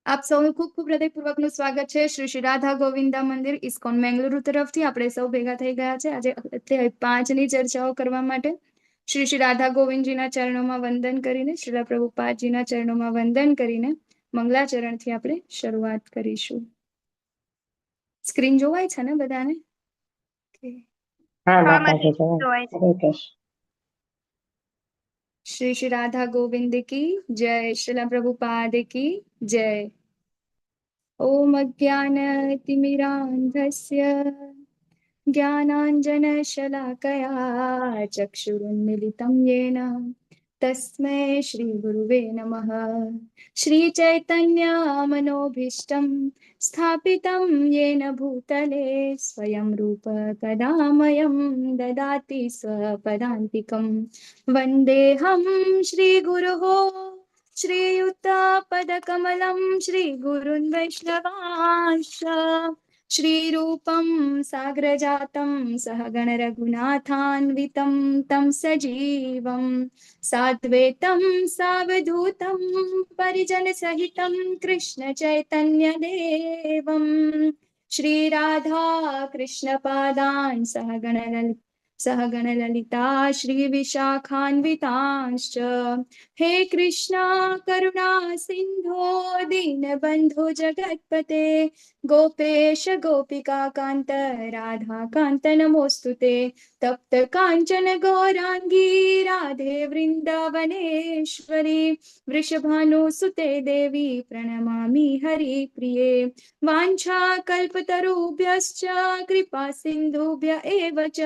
આપ સૌનું ખૂબ ખૂબ હૃદયપૂર્વકનું સ્વાગત છે શ્રી શ્રી રાધા ગોવિંદા મંદિર ઇસ્કોન બેંગલુરુ તરફથી. આપણે સૌ ભેગા થઈ ગયા છે આજે અધ્યાય 5 ની ચર્ચાઓ કરવા માટે. શ્રી શ્રી રાધા ગોવિંદજીના ચરણોમાં વંદન કરીને, શ્રીલા પ્રભુપાદજીના ચરણોમાં વંદન કરીને મંગલાચરણથી આપણે શરૂઆત કરીશું. સ્ક્રીન જોવાય છે ને બધાને? श्री श्री राधा गोविंद की जय, श्रीला प्रभुपाद की जय। ओम अज्ञानतिमिरान्धस्य ज्ञानाञ्जनशलाकया चक्षुरुन्मिलितं येन तस्मै श्रीगुरुवे नमः। श्रीचैतन्यमनोभीष्टं स्थापितं येन भूतले स्वयं रूप कदा मह्यं ददाति स्वपदान्तिकं। वन्देऽहं श्रीगुरोः श्रीयुतपदकमलं श्रीगुरुन् वैष्णवांश्च श्रीरूपं साग्रजातं सहगण रघुनाथान्वितं तं सजीवं साद्वैतं सावधूतं परिजनसहितं कृष्ण चैतन्यदेवं श्रीराधा कृष्णपादान् सहगण ललिता श्रीविशाखान्वितांश्च। हे कृष्णा करुणा सिन्धो दीनबन्धो जगत्पते गोपेश गोपिका कान्त राधा कान्त नमोऽस्तुते। तप्त काञ्चन गौराङ्गी राधे वृन्दावनेश्वरी वृषभानुसुते देवी प्रणमामि हरिप्रिये। वाञ्छाकल्पतरुभ्यश्च कृपा सिन्धुभ्य एव च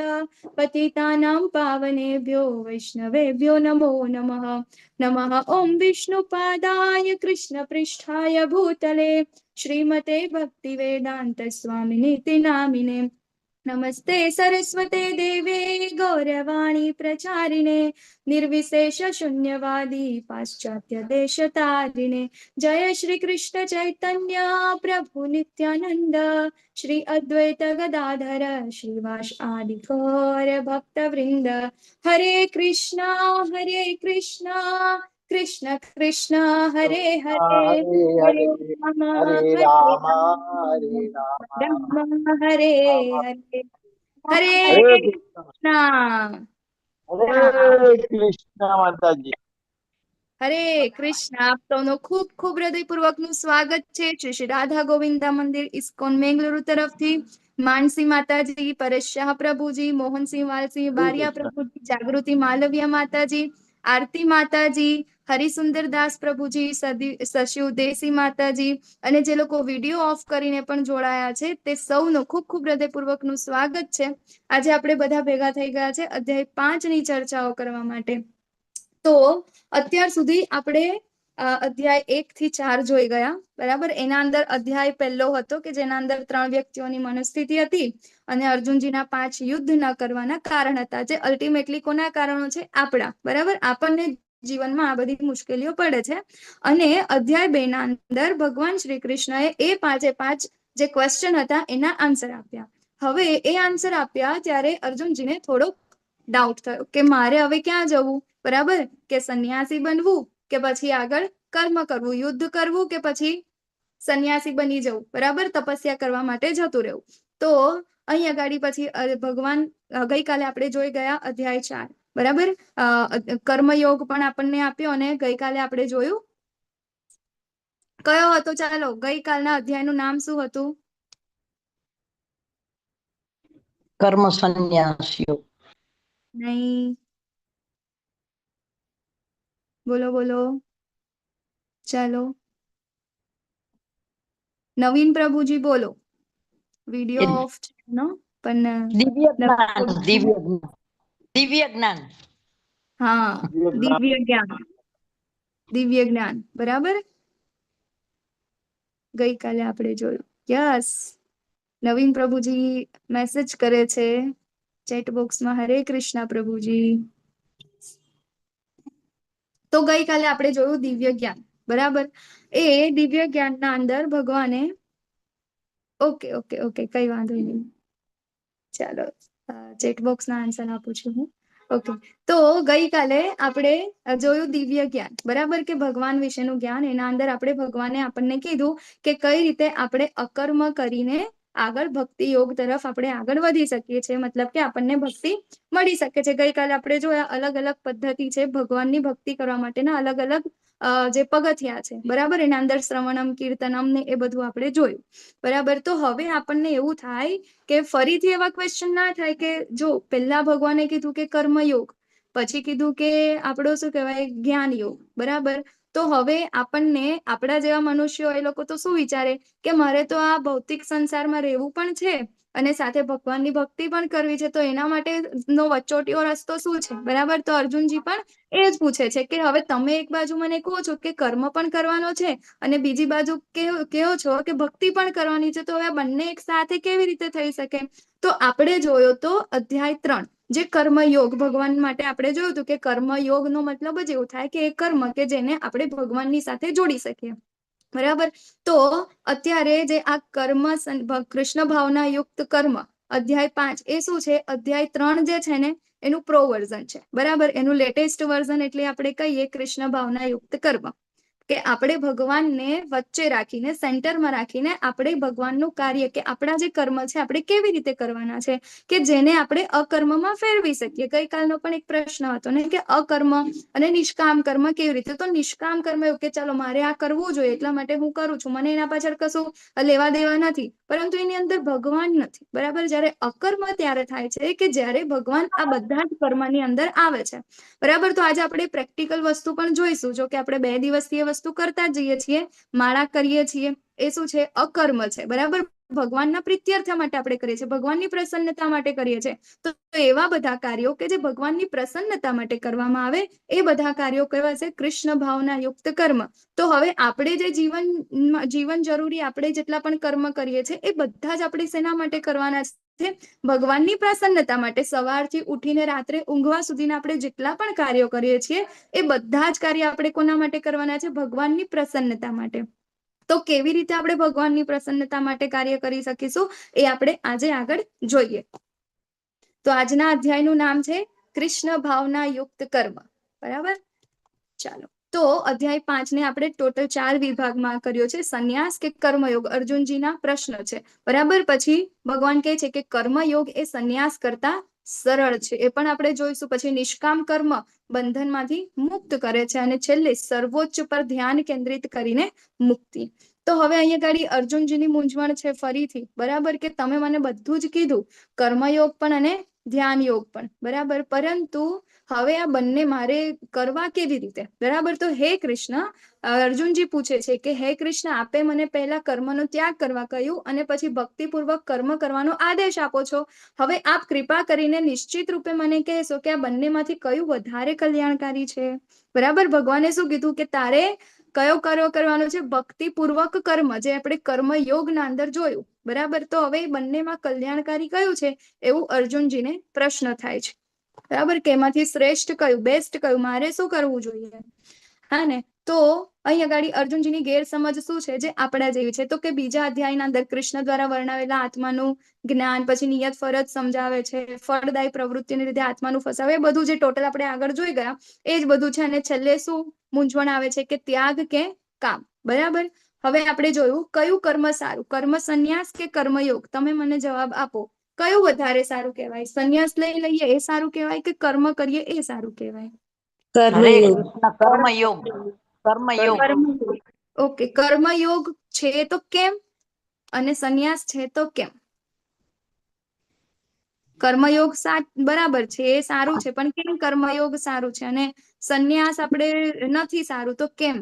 पतितानां पावनेभ्यो वैष्णवेभ्यो नमो नमः। नमः ॐ विष्णुपादाय कृष्णपृष्ठाय भूतले श्रीमते भक्तिवेदान्त स्वामिनीति नामिने। नमस्ते सरस्वते देवे गौरवाणी प्रचारिणे निर्विशेष शून्यवादी पाश्चात्य देशतारिणे। जय श्री कृष्ण चैतन्य प्रभु नित्यानंद श्री अद्वैत गदाधर श्रीवास आदि गौर भक्त वृंद। हरे कृष्णा कृष्ण कृष्ण हरे हरे हरे राम हरे हरे हरे कृष्ण માતાજી। હરે કૃષ્ણ. આપ સૌનું ખૂબ ખૂબ હૃદયપૂર્વકનું સ્વાગત છે શ્રી શ્રી રાધા ગોવિંદા મંદિર ઇસ્કોન બેંગલુરુ તરફથી. માનસી માતાજી, પરેશ શાહ પ્રભુજી, મોહનસિંહ વાલસિંહ બારિયા પ્રભુજી, જાગૃતિ માલવિયા માતાજી, આરતી માતાજી, હરિસુંદર દાસ પ્રભુજી, શશિ ઉદેસી માતાજી અને જે લોકો વિડીયો ઓફ કરીને પણ જોડાયા છે તે સૌનું ખૂબ ખૂબ હૃદયપૂર્વકનું સ્વાગત છે. આજે આપણે બધા ભેગા થઈ ગયા છે અધ્યાય 5 ની ચર્ચાઓ કરવા માટે. તો અત્યાર સુધી આપણે અધ્યાય 1 થી 4 જોઈ ગયા, બરાબર. એના અંદર અધ્યાય પહેલો હતો કે જેના અંદર 3 વ્યક્તિઓની મનસ્થિતિ હતી અને અર્જુનજીના 5 યુદ્ધ ન કરવાના કારણ હતા, જે અલ્ટિમેટલી કોના કારણો છે? આપણા, બરાબર. આપણને જીવનમાં આ બધી મુશ્કેલીઓ પડે છે. અને અધ્યાય 2 ના અંદર ભગવાન શ્રી કૃષ્ણએ એ 5 જે ક્વેશ્ચન હતા એના આન્સર આપ્યા. હવે એ આન્સર આપ્યા ત્યારે અર્જુનજીને થોડો ડાઉટ થયો કે મારે હવે ક્યાં જવું, બરાબર, કે સંન્યાસી બનવું કે પછી આગળ કર્મ કરવું, યુદ્ધ કરવું કે પછી સંન્યાસી બની જવું, બરાબર, તપસ્યા કરવા માટે જતું રહેવું. તો અહીં આગળ પછી ભગવાન ગઈકાલે આપણે જોઈ ગયા અધ્યાય 4, બરાબર. કર્મયોગ પણ આપણને આપ્યો અને ગઈકાલે આપણે જોયું કયો હતો? ચાલો, ગઈકાલના અધ્યાયનું નામ શું હતું? કર્મ સંન્યાસ યોગ. નહીં, બોલો બોલો, ચાલો નવીન પ્રભુજી બોલો. વિડિયો ઓફ છે નો, પણ દિવ્ય જ્ઞાન. હા, દિવ્ય જ્ઞાન, બરાબર. ગઈકાલે આપણે જોયું. યસ, નવીન પ્રભુજી મેસેજ કરે છે ચેટ બોક્સમાં. હરે કૃષ્ણ પ્રભુજી. તો ગઈકાલે આપણે જોયું દિવ્ય જ્ઞાન, બરાબર. એ દિવ્ય જ્ઞાનના અંદર ભગવાને ઓકે કઈ વાંધો નહીં, ચાલો ચેટ બોક્સના આન્સર આપું છું હું. ઓકે, તો ગઈકાલે આપણે જોયું દિવ્ય જ્ઞાન, બરાબર, કે ભગવાન વિશેનું જ્ઞાન. એના અંદર આપણે ભગવાને આપણને કીધું કે કઈ રીતે આપણે અકર્મ કરીને આગળ ભક્તિ યોગ તરફ આપણે આગળ વધી શકીએ છીએ, મતલબ કે આપણને ભક્તિ મળી શકે છે. ગઈકાલે આપણે જોયા અલગ અલગ પદ્ધતિ છે ભગવાનની ભક્તિ કરવા માટેના, અલગ અલગ જે પગથિયા છે, બરાબર. એના અંદર શ્રવણમ, કીર્તનમ ને એ બધું આપણે જોયું, બરાબર. તો હવે આપણને એવું થાય કે ફરીથી એવા ક્વેશ્ચન ના થાય કે જો પહેલા ભગવાને કીધું કે કર્મયોગ, પછી કીધું કે આપણો શું કહેવાય જ્ઞાન યોગ, બરાબર. તો હવે આપણને આપણા જેવા મનુષ્યો એ લોકો તો શું વિચારે કે મારે તો આ ભૌતિક સંસારમાં રહેવું પણ છે અને સાથે ભગવાનની ભક્તિ પણ કરવી છે, તો એના માટે નો વચોટિયો રસ્તો શું છે, બરાબર. તો અર્જુનજી પણ એ જ પૂછે છે કે હવે તમે એક બાજુ મને કહો છો કે કર્મ પણ કરવાનો છે અને બીજી બાજુ કહો છો કે ભક્તિ પણ કરવાની છે, તો હવે બંને એક સાથે કેવી રીતે થઈ શકે? તો આપણે જોયો તો અધ્યાય 3 જે કર્મયોગ ભગવાન માટે આપણે જોયું હતું કે કર્મયોગનો મતલબ જ એવું થાય કે એ કર્મ કે જેને આપણે ભગવાનની સાથે જોડી શકીએ, બરાબર. તો અત્યારે જે આ કર્મ કૃષ્ણ ભાવના યુક્ત કર્મ અધ્યાય 5 એ શું છે? અધ્યાય 3 જે છે ને એનું પ્રો વર્ઝન છે, બરાબર. એનું લેટેસ્ટ વર્ઝન એટલે આપણે કહીએ કૃષ્ણ ભાવના યુક્ત કર્મ, કે આપણે ભગવાનને વચ્ચે રાખીને, સેન્ટરમાં રાખીને આપણે ભગવાનનું કાર્ય કે આપણા જે કર્મ છે આપણે કેવી રીતે કરવાના છે કે જેને આપણે અકર્મમાં ફેરવી શકીએ. ગઈકાલનો પણ એક પ્રશ્ન હતો ને કે અકર્મ અને નિષ્કામ કર્મ કેવી રીતે? તો નિષ્કામ કર્મ એવું કે ચાલો મારે આ કરવું જોઈએ એટલા માટે હું કરું છું, મને એના પાછળ કશું લેવા દેવા નથી, પરંતુ એની અંદર ભગવાન નથી, બરાબર. જ્યારે અકર્મ ત્યારે થાય છે કે જ્યારે ભગવાન આ બધા જ કર્મની અંદર આવે છે, બરાબર. તો આજે આપણે પ્રેક્ટિકલ વસ્તુ પણ જોઈશું. જો કે આપણે 2 દિવસથી એ વસ્તુ કરતા જઈએ છીએ, માળા કરીએ છીએ, એ શું છે? અકર્મ છે, બરાબર. ભગવાનના પ્રીત્યર્થ માટે આપણે કરીએ છીએ, ભગવાનની પ્રસન્નતા માટે કરીએ છીએ. તો એવા બધા કાર્યો કે જે ભગવાનની પ્રસન્નતા માટે કરવામાં આવે એ બધા કાર્યો કહેવાશે કૃષ્ણ ભાવના યુક્ત કર્મ. તો હવે આપણે જે જીવન જરૂરી આપણે જેટલા પણ કર્મ કરીએ છીએ એ બધા જ આપણે શેના માટે કરવાના છે? ભગવાનની પ્રસન્નતા માટે. સવારથી ઉઠીને રાત્રે ઊંઘવા સુધીના આપણે જેટલા પણ કાર્યો કરીએ છીએ એ બધા જ કાર્ય આપણે કોના માટે કરવાના છે? ભગવાનની પ્રસન્નતા માટે. તો કેવી રીતે આપણે ભગવાનની પ્રસન્નતા માટે કાર્ય કરી શકીશું એ આપણે આજે આગળ જોઈએ. તો આજના અધ્યાયનું નામ છે કૃષ્ણ ભાવના યુક્ત કર્મ, બરાબર. ચાલો, તો અધ્યાય 5 ને આપણે ટોટલ 4 વિભાગમાં કર્યો છે. સંન્યાસ કે કર્મયોગ અર્જુનજીના પ્રશ્ન છે, બરાબર. પછી ભગવાન કહે છે કે કર્મયોગ એ સંન્યાસ કરતા સરળ છે, એ પણ આપણે જોઈશું. પછી નિષ્કામ કર્મ બંધનમાંથી મુક્ત કરે છે અને છેલ્લે સર્વોચ્ચ પર ધ્યાન કેન્દ્રિત કરીને મુક્તિ. તો હવે અહીંયા ગાડી અર્જુનજીની મૂંઝવણ છે ફરીથી, બરાબર, કે તમે મને બધું જ કીધું, કર્મયોગ પણ અને ધ્યાન યોગ પણ, બરાબર, પરંતુ હવે આ બંને મારે કરવા કેવી રીતે, બરાબર. તો હે કૃષ્ણ, અર્જુનજી પૂછે છે કે હે કૃષ્ણ, આપે મને પહેલા કર્મનો ત્યાગ કરવા કહ્યું અને પછી ભક્તિપૂર્વક કર્મ કરવાનો આદેશ આપો છો. હવે આપ કૃપા કરીને નિશ્ચિત રૂપે મને કહેશો કે આ બંનેમાંથી કયું વધારે કલ્યાણકારી છે, બરાબર. ભગવાને શું કીધું કે તારે કયો કર્મ કરવાનો છે? ભક્તિપૂર્વક કર્મ, જે આપણે કર્મયોગના અંદર જોયું, બરાબર. તો હવે બંનેમાં કલ્યાણકારી કયું છે એવું અર્જુનજીને પ્રશ્ન થાય છે, બરાબર, કે એમાંથી શ્રેષ્ઠ કયું, બેસ્ટ કયું, મારે શું કરવું જોઈએ? હા ને. તો અહીં આગળ અર્જુનજીની ગેરસમજ શું છે જે આપણા જેવી છે? તો કે બીજા અધ્યાયના અંદર કૃષ્ણ દ્વારા વર્ણવેલા આત્માનું જ્ઞાન, પછી નિયત ફરજ સમજાવે છે, ફળદાયી પ્રવૃત્તિને લીધે આત્માનું ફસાવે, એ બધું જે ટોટલ આપણે આગળ જોઈ ગયા એ જ બધું છે. અને છેલ્લે શું મૂંઝવણ આવે છે કે ત્યાગ કે કામ, બરાબર. હવે આપણે જોયું કયું કર્મ સારું, કર્મ સંન્યાસ કે કર્મયોગ? તમે મને જવાબ આપો, કયું વધારે સારું કહેવાય? સંન્યાસ લઈ લઈએ એ સારું કહેવાય કે કર્મ કરીએ એ સારું કહેવાય? હરે કર્મયોગ. કૃષ્ણ કર્મયોગ. કર્મયોગ. ઓકે, કર્મયોગ છે તો કેમ અને સંન્યાસ છે તો કેમ? કર્મયોગ બરાબર છે, એ સારું છે, પણ કેમ કર્મયોગ સારું છે અને સંન્યાસ આપણે નથી સારું, તો કેમ?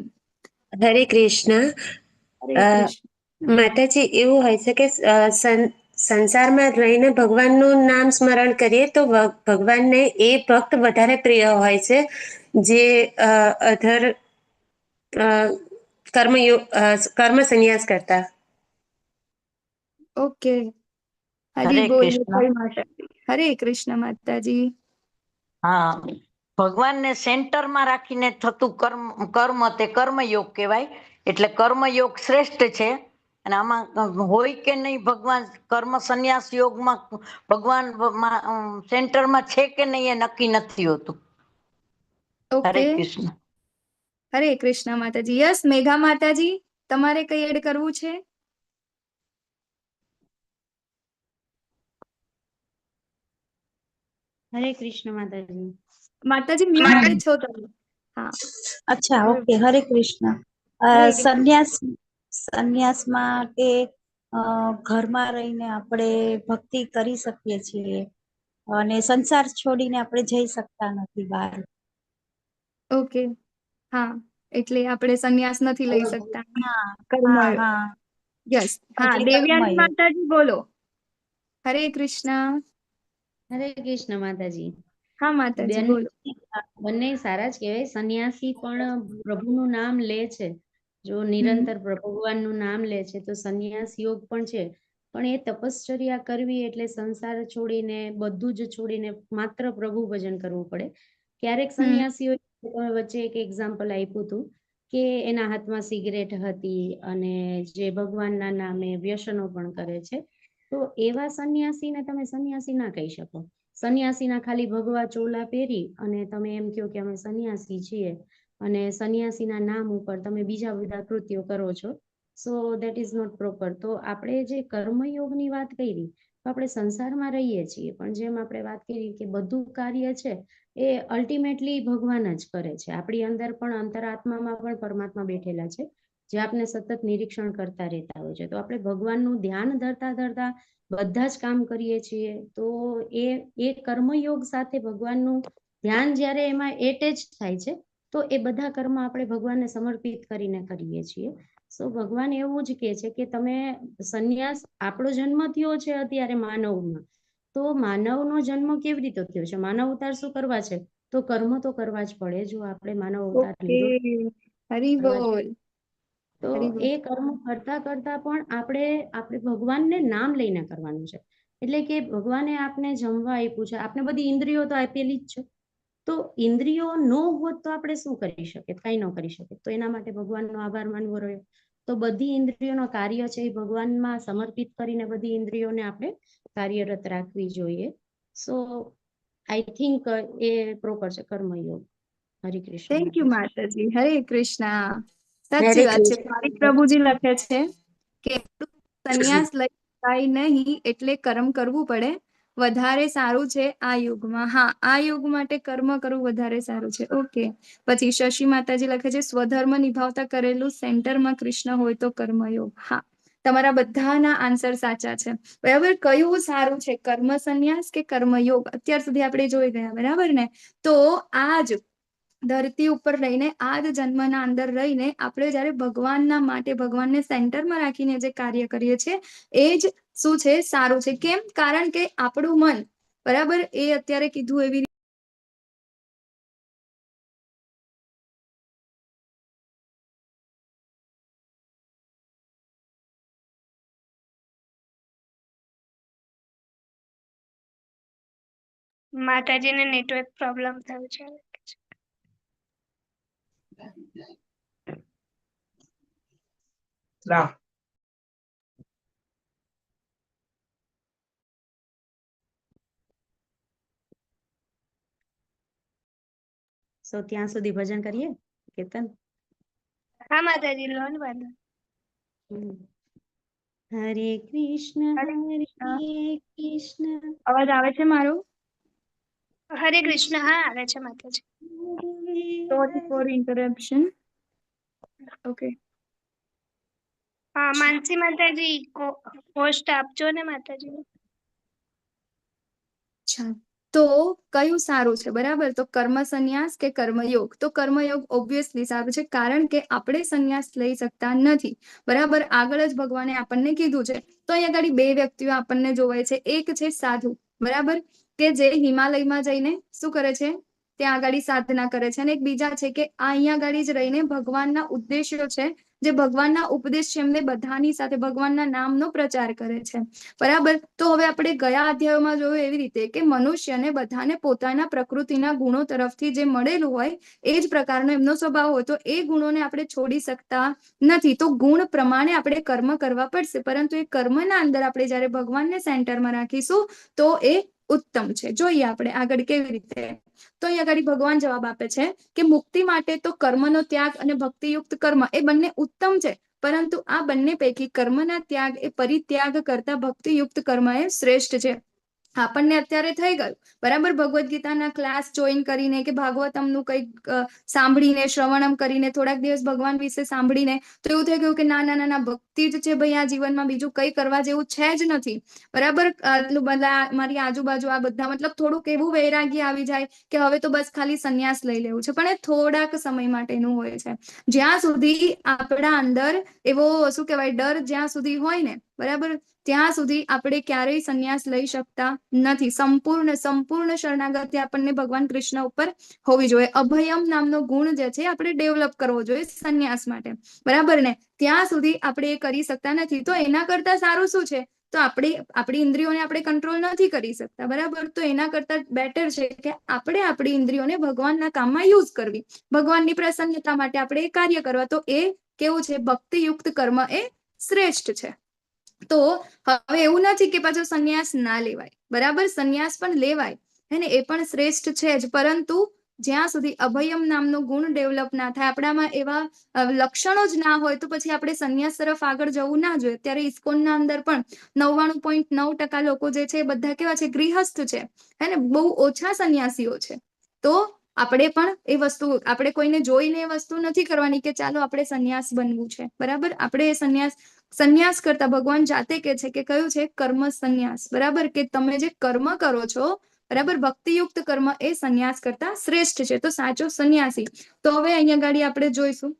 હરે કૃષ્ણ. હરે કૃષ્ણ. માતાજી, એવું હોય છે કે સંસારમાં રહીને ભગવાનનું નામ સ્મરણ કરીએ તો ભગવાનને એ ભક્ત વધારે પ્રિય હોય છે જે અધર કર્મ સંન્યાસ કરતા. ઓકે, હરે હરી બોલ. કૃષ્ણ. હરે કૃષ્ણ માતાજી. હા, ભગવાનને સેન્ટરમાં રાખીને થતું કર્મ તે કર્મયોગ કહેવાય. એટલે કર્મયોગ શ્રેષ્ઠ છે અને આમાં હોય કે નહીં ભગવાન કર્મ સંન્યાસ યોગમાં ભગવાન સેન્ટરમાં છે કે નહીં એ નક્કી નથી હોતું. હરે ઓકે, કૃષ્ણ. હરે કૃષ્ણ માતાજી. યસ, મેઘા માતાજી, તમારે કઈ એડ કરવું છે? હરે કૃષ્ણ માતાજી. માતાજી મ્યુટ છો તમે. હા, અચ્છા, ઓકે. હરે કૃષ્ણ. હરે કૃષ્ણ. સંન્યાસ માટે ઘરમાં રહીને આપણે ભક્તિ કરી શકીએ છીએ અને સંસાર છોડીને આપણે જઈ શકતા નથી બહાર. ઓકે, હા, એટલે આપણે સંન્યાસ નથી લઈ શકતા. હા કર્મ, હા હા યસ. હા, એટલે દેવયાની કર્મયોગ. માતાજી બોલો. હરે કૃષ્ણ. હરે કૃષ્ણ માતાજી. હા માતાજી બંને બોલો. બંને સારા જ કહેવાય. સંન્યાસી પણ પ્રભુનું નામ લે છે, જો નિરંતર ભગવાનનું નામ લે છે તો સંન્યાસ યોગ પણ છે. પણ એ તપશ્ચર્યા કરવી એટલે સંસાર છોડીને બધું જ છોડીને માત્ર પ્રભુ ભજન કરવું પડે. ક્યારેક સંન્યાસીઓ વચ્ચે એક એક્ઝામ્પલ આપ્યું હતું કે એના હાથમાં સિગરેટ હતી અને જે ભગવાનના નામે વ્યસનો પણ કરે છે, તો એવા સંન્યાસીને તમે સંન્યાસી ના કહી શકો. સંન્યાસીના ખાલી ભગવા ચોલા પહેરી અને તમે એમ કહો કે અમે સંન્યાસી છીએ અને સંન્યાસીના નામ ઉપર તમે બીજા બધા કૃત્યો કરો છો, so that is not proper. તો આપણે જે કર્મયોગની વાત કરી, તો આપણે સંસારમાં રહીએ છીએ, પણ જેમ આપણે વાત કરી કે બધું કાર્ય છે એ અલ્ટિમેટલી ભગવાન જ કરે છે. આપણી અંદર પણ અંતરાત્મામાં પણ પરમાત્મા બેઠેલા છે, જે આપણે સતત નિરીક્ષણ કરતા રહેતા હોય છે. તો આપણે ભગવાનનું ધ્યાન ધરતા ધરતા બધા જ કામ કરીએ છીએ, તો એ કર્મયોગ સાથે ભગવાનનું ધ્યાન જ્યારે એમાં એટેચ થાય છે, તો એ બધા કર્મ આપણે ભગવાનને સમર્પિત કરીને કરીએ છીએ. સો ભગવાન એવું જ કહે છે કે તમે સંન્યાસ, આપણો જન્મ થયો છે અત્યારે માનવમાં, તો માનવનો જન્મ કેવી રીતે થયો છે? માનવ અવતાર શું કરવા છે? તો કર્મ તો કરવા જ પડે. જો આપણે માનવ અવતાર ઓકે, લીધો હરી બોલ. તો એ કર્મ કરતા કરતા પણ આપણે ભગવાનને નામ લઈને કરવાનું છે. એટલે કે ભગવાને આપને જમવા આપ્યું છે, આપણે બધી ઇન્દ્રિયો તો આપેલી જ છે, તો ઇન્દ્રિયો ન હોત તો આપણે શું કરી શકીએ? કઈ ન કરી શકીએ. તો એના માટે ભગવાનનો આભાર માનવો રહ્યો. તો બધી ઇન્દ્રિયોનો કાર્ય છે એ ભગવાનમાં સમર્પિત કરીને બધી ઇન્દ્રિયોને આપણે કાર્યરત રાખવી જોઈએ. સો આઈ થિંક એ પ્રોપર છે કર્મયોગ. હરે કૃષ્ણ. થેન્ક યુ માતાજી. હરે કૃષ્ણ. હરે સાચી વાત છે. કૃષ્ણ. મારી પ્રભુજી લખે છે કે સંન્યાસ લઈ શકાય નહીં, એટલે કર્મ કરવું પડે. વધારે સારું છે આ યુગમાં. હા, આ યુગ માટે કર્મ કરવું વધારે સારું છે. ઓકે. પછી શશી માતાજી લખે છે સ્વધર્મ નિભાવતા કરેલું સેન્ટરમાં કૃષ્ણ હોય તો કર્મયોગ. હા, તમારા બધાના આન્સર સાચા છે. બરાબર, કયું સારું છે, કર્મ સંન્યાસ કે કર્મયોગ? અત્યાર સુધી આપણે જોઈ ગયા, બરાબર ને? તો આજ ધરતી ઉપર રહીને, આ જ જન્મના અંદર રહીને આપણે જયારે ભગવાનના માટે, ભગવાનને સેન્ટરમાં રાખીને જે કાર્ય કરીએ છીએ, એ જ શું છે, સારું છે. કેમ? કારણ કે આપણું મન, બરાબર, એ અત્યારે કીધું એવી માતાજીને નેટવર્ક પ્રોબ્લેમ થયો છે. સો ત્યાં સુધી ભજન કરીએ, કીર્તન. હા માતાજી, લો ને વાંધો. હરે કૃષ્ણ હરે હરે કૃષ્ણ. કૃષ્ણ અવાજ આવે છે મારો? હરે કૃષ્ણ. હા, આવે છે માતાજી. Sorry for interruption. ઓકે. હા, માનસી માતાજી, પોસ્ટ આપજો ને માતાજી. અચ્છા, તો કયું સારું છે? બરાબર, તો કર્મ સંન્યાસ કે કર્મયોગ? તો કર્મયોગ ઓબ્વિયસલી સારું છે, કારણ કે આપણે સંન્યાસ લઈ શકતા નથી. બરાબર, આગળ જ ભગવાને આપણને કીધું છે. તો અહીંયા આગળ બે વ્યક્તિઓ આપણને જોવાય છે. એક છે સાધુ, બરાબર, કે જે હિમાલયમાં જઈને શું કરે છે, ત્યાં આગળ સાધના કરે છે. અને એક બીજા છે કે અહીંયા આગળ જ રહીને ભગવાનના ઉદ્દેશ્યો છે જે ભગવાનના ઉપદેશ છે એમને બધાની સાથે ભગવાનના નામનો પ્રચાર કરે છે. બરાબર. તો હવે આપણે ગયા અધ્યાયોમાં જોયું એવી રીતે કે મનુષ્યને બધાને પોતાના પ્રકૃતિના ગુણો તરફથી જે મળેલું હોય એ જ પ્રકારનો એમનો સ્વભાવ હોય તો એ ગુણોને આપણે છોડી શકતા નથી. તો ગુણ પ્રમાણે આપણે કર્મ કરવા પડશે, પરંતુ એ કર્મના અંદર આપણે જયારે ભગવાનને સેન્ટરમાં રાખીશું તો એ ઉત્તમ છે. જોઈએ આપણે આગળ કેવી રીતે. તો અહીંયા આગળ ભગવાન જવાબ આપે છે કે મુક્તિ માટે તો કર્મનો ત્યાગ અને ભક્તિયુક્ત કર્મ એ બંને ઉત્તમ છે, પરંતુ આ બંને પૈકી કર્મના ત્યાગ એ પરિત્યાગ કરતા ભક્તિયુક્ત કર્મ એ શ્રેષ્ઠ છે. આપણને અત્યારે થઈ ગયું બરાબર, ભગવદ્ ગીતાના ક્લાસ જોઈન કરીને કે ભાગવતમનું કંઈક સાંભળીને શ્રવણમ કરીને થોડાક દિવસ ભગવાન વિશે સાંભળીને તો એવું થઈ ગયું કે ના ના ના ના ભક્તિ જ છે ભાઈ, આ જીવનમાં બીજું કંઈ કરવા જેવું છે જ નથી. બરાબર. આટલું બધા મારી આજુબાજુ આ બધા મતલબ થોડુંક એવું વૈરાગ્ય આવી જાય કે હવે તો બસ ખાલી સંન્યાસ લઈ લેવું છે, પણ એ થોડાક સમય માટેનું હોય છે. જ્યાં સુધી આપણા અંદર એવો શું કહેવાય ડર જ્યાં સુધી હોય ને બરાબર, ત્યાં સુધી આપણે ક્યારેય સંન્યાસ લઈ શકતા નથી. સંપૂર્ણ શરણાગતિ આપણને ભગવાન કૃષ્ણ ઉપર હોવી જોઈએ. અભયમ નામનો ગુણ જે છે આપણે ડેવલપ કરવો જોઈએ સંન્યાસ માટે. બરાબર ને, ત્યાં સુધી આપણે એ કરી શકતા નથી. તો એના કરતા સારું શું છે, તો આપણી ઇન્દ્રિયોને આપણે કંટ્રોલ નથી કરી શકતા. બરાબર. તો એના કરતા બેટર છે કે આપણે આપણી ઇન્દ્રિયોને ભગવાનના કામમાં યુઝ કરવી, ભગવાનની પ્રસન્નતા માટે આપણે એ કાર્ય કરવા. તો એ કેવું છે, ભક્તિયુક્ત કર્મ એ શ્રેષ્ઠ છે. તો હવે એવું નથી કે પાછો સંન્યાસ ના લેવાય. બરાબર, સંન્યાસ પણ લેવાય હે ને, એ પણ શ્રેષ્ઠ છે જ, પરંતુ જ્યાં સુધી અભયમ નામનો ગુણ ડેવલપ ના થાય, આપણામાં એવા લક્ષણો જ ના હોય તો પછી આપણે સંન્યાસ તરફ આગળ જવું ના જોઈએ. ત્યારે ઇસ્કોનના અંદર પણ 99.9% લોકો જે છે એ બધા કેવા છે, ગૃહસ્થ છે હે ને, બહુ ઓછા સંન્યાસીઓ છે. તો આપણે પણ એ વસ્તુ આપણે કોઈને જોઈને એ વસ્તુ નથી કરવાની કે ચાલો આપણે સંન્યાસ બનવું છે. બરાબર. આપણે એ સંન્યાસ કરતા ભગવાન જાતે કે છે કે કયું છે, કર્મ સંન્યાસ. બરાબર, કે તમે જે કર્મ કરો છો બરાબર, ભક્તિયુક્ત કર્મ એ સંન્યાસ કરતા શ્રેષ્ઠ છે. તો સાચો સંન્યાસી. તો હવે અહીંયા ગાડી આપણે જોઈશું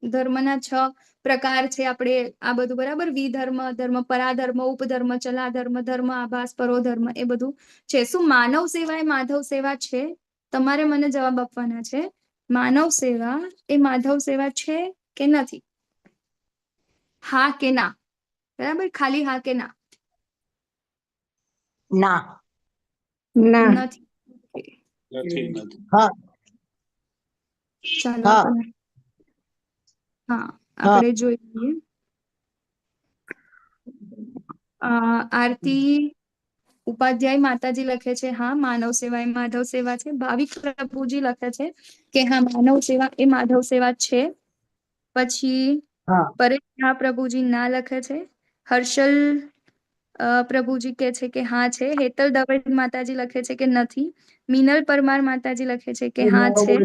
ધર્મના 6 પ્રકાર છે. આપણે આ બધું બરાબર, વિધર્મ, ધર્મ પરાધર્મ, ઉપધર્મ, ચલાધર્મ, ધર્મ આભાસ, પરોધર્મ એ બધું છે. શું માનવ સેવા એ માધવ સેવા છે? તમારે મને જવાબ આપવાના છે. માનવ સેવા એ માધવ સેવા છે કે નથી? હા કે ના? બરાબર, ખાલી હા કે ના. ના. ના. નથી. હા. ચાલો હા. આપણે આપણે જોઈએ. આરતી ઉપાધ્યાય માતાજી લખે છે હા, માનવ સેવા એ માધવ સેવા છે. ભાવિક પ્રભુજી લખે છે કે હા, માનવ સેવા એ માધવ સેવા છે. પછી પરેશ પ્રભુજી ના લખે છે. હર્ષલ પ્રભુજી કે છે કે હા છે. હેતલ દવે માતાજી લખે છે કે નથી. મિનલ પરમાર માતાજી લખે છે કે હા છે.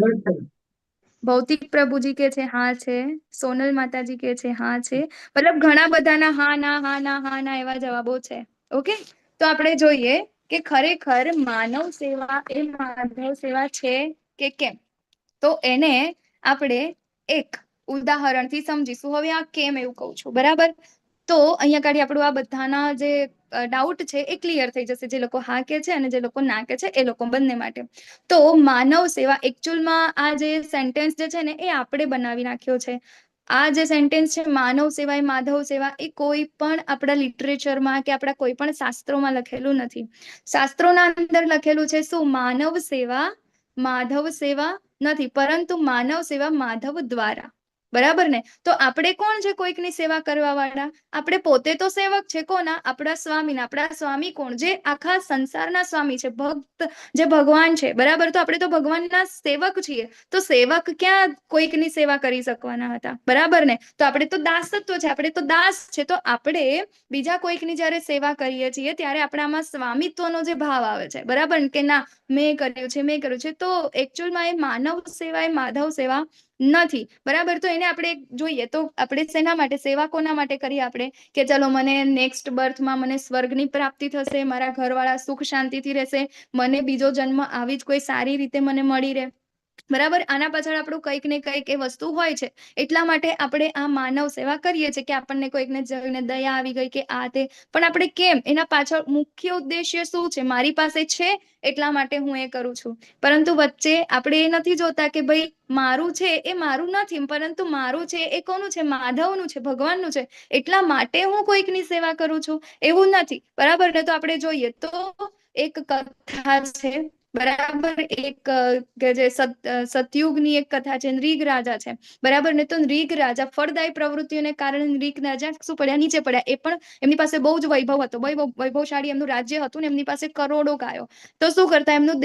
ભૌતિક પ્રભુજી કે છે હા છે. સોનલ માતાજી કે છે હા છે. મતલબ ઘણા બધાના હા ના હા ના હા ના એવા જવાબો છે. ઓકે, તો આપણે જોઈએ કે ખરેખર માનવ સેવા એ માધવ સેવા છે કે કેમ. તો એને આપણે એક ઉદાહરણથી સમજીશું. હવે આ કેમ એવું કહું છું બરાબર, તો અહીંયા કાઢી આપણું આ બધાના જે ડાઉટ છે એ ક્લિયર થઈ જશે. જે લોકો હા કે છે અને જે લોકો ના કે છે એ લોકો બંને માટે. તો માનવ સેવા એકચ્યુઅલમાં આ જે સેન્ટેન્સ જે છે ને એ આપણે બનાવી નાખ્યો છે. આ જે સેન્ટેન્સ છે માનવ સેવા એ માધવ સેવા એ કોઈ પણ આપણા લિટરેચરમાં કે આપણા કોઈ પણ શાસ્ત્રોમાં લખેલું નથી. શાસ્ત્રોના અંદર લખેલું છે શું? માનવ સેવા માધવ સેવા નથી, પરંતુ માનવ સેવા માધવ દ્વારા. બરાબર ને? તો આપણે કોણ છે કોઈકની સેવા કરવા વાળા? આપણે પોતે તો સેવક છે. કોના? આપણા સ્વામીના. આપણા સ્વામી કોણ? જે આખા સંસારના સ્વામી છે, ભક્ત જે ભગવાન છે. બરાબર, તો આપણે તો ભગવાનના સેવક છીએ. તો સેવક ક્યાં કોઈકની સેવા કરી શકવાના હતા? બરાબર ને? તો આપણે તો દાસત્વ છે, આપણે તો દાસ છે. તો આપણે બીજા કોઈકની જયારે સેવા કરીએ છીએ ત્યારે આપણામાં સ્વામિત્વનો જે ભાવ આવે છે. બરાબર કે ના, મેં કર્યું છે. તો એકચ્યુઅલમાં એ માનવ સેવા એ માધવ સેવા નથી. બરાબર, તો એને આપણે જોઈએ તો આપણે શેના માટે સેવા કોના માટે કરીએ? આપણે કે ચલો મને નેક્સ્ટ બર્થમાં મને સ્વર્ગની પ્રાપ્તિ થશે, મારા ઘરવાળા સુખ શાંતિથી રહેશે, મને બીજો જન્મ આવી જ કોઈ સારી રીતે મને મળી રહે. બરાબર. આના પાછળ આપણું કંઈક ને કંઈક એ વસ્તુ હોય છે. એટલા માટે આપણે આ માનવ સેવા કરીએ છીએ કે આપણને કોઈકને જોઈને દયા આવી ગઈ કે આ તે. પણ આપણે કેમ? એના પાછળ મુખ્ય ઉદ્દેશ્ય શું છે? મારી પાસે છે એટલા માટે હું એ કરું છું. પરંતુ વચ્ચે આપણે એ નથી જોતા કે ભાઈ મારું છે એ મારું નથી, પરંતુ મારું છે એ કોનું છે? માધવનું છે, ભગવાનનું છે. એટલા માટે હું કોઈકની સેવા કરું છું એવું નથી. બરાબર ને? તો આપણે જોઈએ તો એક કથા છે, બરાબર. એક કે જે સતયુગની એક કથા છે, નૃગ રાજા છે, બરાબર ને? તો નૃગ રાજા ફળદાયી પ્રવૃત્તિઓને કારણે નૃગ રાજા શું પડ્યા? નીચે પડ્યા. એ પણ એમની પાસે બહુ જ વૈભવ હતો, વૈભવશાળી એમનું રાજ્ય હતું ને એમની પાસે કરોડો ગાયો. તો શું કરતા? એમનું